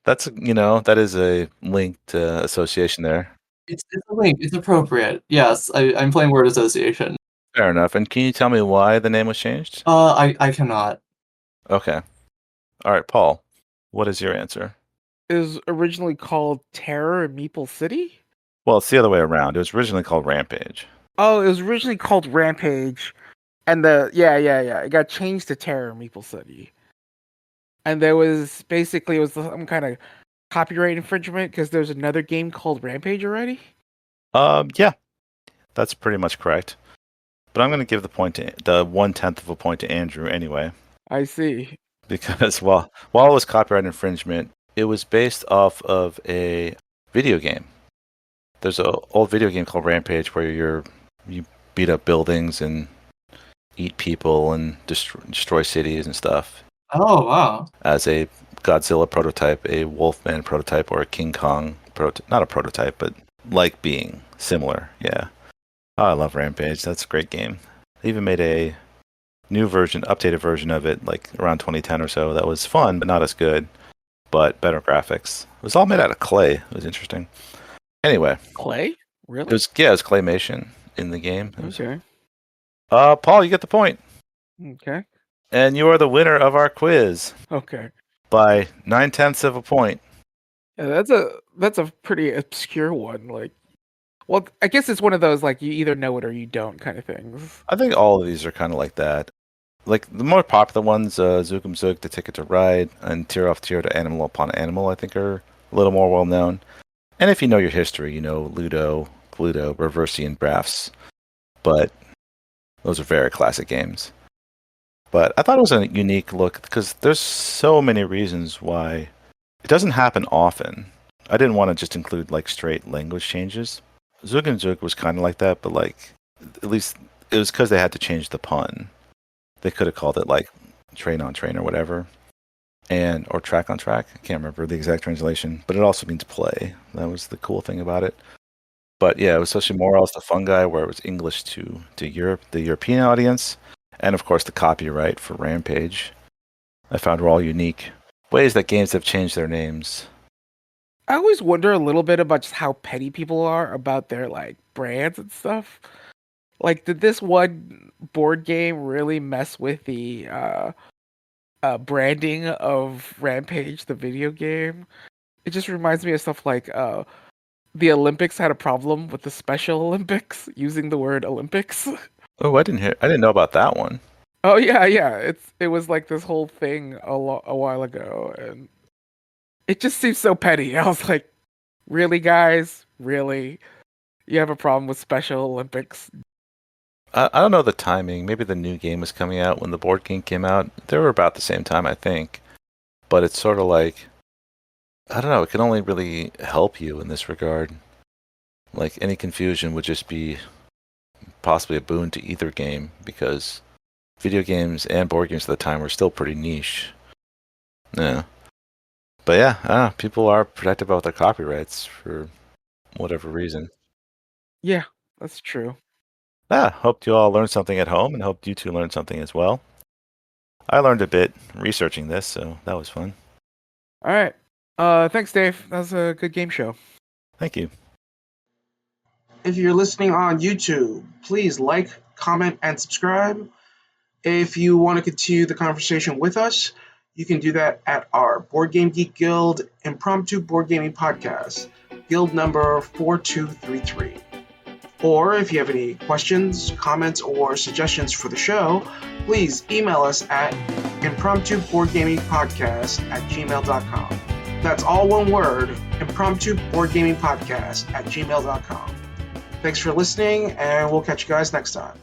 That's, that is a linked association there. It's a link. It's appropriate. Yes, I'm playing word association. Fair enough. And can you tell me why the name was changed? I cannot. Okay. All right, Paul. What is your answer? It was originally called Terror in Meeple City. Well, it's the other way around. It was originally called Rampage. Oh, it was originally called Rampage, and it got changed to Terror in Meeple City. And there was it was some kind of copyright infringement because there's another game called Rampage already. Yeah, that's pretty much correct. But I'm going to give the 1/10 of a point to Andrew anyway. I see. Because while it was copyright infringement, it was based off of a video game. There's an old video game called Rampage where you beat up buildings and eat people and destroy cities and stuff. Oh wow. As a Godzilla prototype, a Wolfman prototype, or a King Kong prototype. Not a prototype, but like being similar. Yeah. Oh, I love Rampage. That's a great game. They even made a new version, updated version of it, like around 2010 or so. That was fun, but not as good. But better graphics. It was all made out of clay. It was interesting. Anyway. Clay? Really? It was claymation in the game. Okay. Paul, you get the point. Okay. And you are the winner of our quiz. Okay. By 9/10 of a point. Yeah, that's a pretty obscure one. Like, well, I guess it's one of those like you either know it or you don't kind of things. I think all of these are kind of like that. Like the more popular ones, Zook'em Zook, The Ticket to Ride, and Tear Off Tear to Animal Upon Animal, I think are a little more well known. And if you know your history, you know Ludo, Cluedo, Reversian Drafts. But those are very classic games. But I thought it was a unique look because there's so many reasons why it doesn't happen often. I didn't want to just include like straight language changes. Zook'em Zook was kind of like that, but like at least it was because they had to change the pun. They could have called it like train on train or whatever, or track on track. I can't remember the exact translation, but it also means play. That was the cool thing about it. But yeah, it was especially more else the Fungi, where it was English to Europe, the European audience, and of course the copyright for Rampage. I found were all unique ways that games have changed their names. I always wonder a little bit about just how petty people are about their like brands and stuff. Like, did this one board game really mess with the branding of Rampage, the video game? It just reminds me of stuff like the Olympics had a problem with the Special Olympics using the word Olympics. Oh, I didn't know about that one. Oh yeah. It was like this whole thing a while ago, and it just seems so petty. I was like, really, guys, really, you have a problem with Special Olympics? I don't know the timing. Maybe the new game was coming out when the board game came out. They were about the same time, I think. But it's sort of like, I don't know, it can only really help you in this regard. Like, any confusion would just be possibly a boon to either game, because video games and board games at the time were still pretty niche. Yeah. But yeah, people are protective about their copyrights for whatever reason. Yeah, that's true. Hope you all learned something at home, and hope you two learned something as well. I learned a bit researching this, so that was fun. All right. Thanks, Dave. That was a good game show. Thank you. If you're listening on YouTube, please like, comment, and subscribe. If you want to continue the conversation with us, you can do that at our Board Game Geek Guild Impromptu Board Gaming Podcast, guild number 4233. Or if you have any questions, comments, or suggestions for the show, please email us at impromptuboardgamingpodcast@gmail.com. That's all one word, impromptuboardgamingpodcast@gmail.com. Thanks for listening, and we'll catch you guys next time.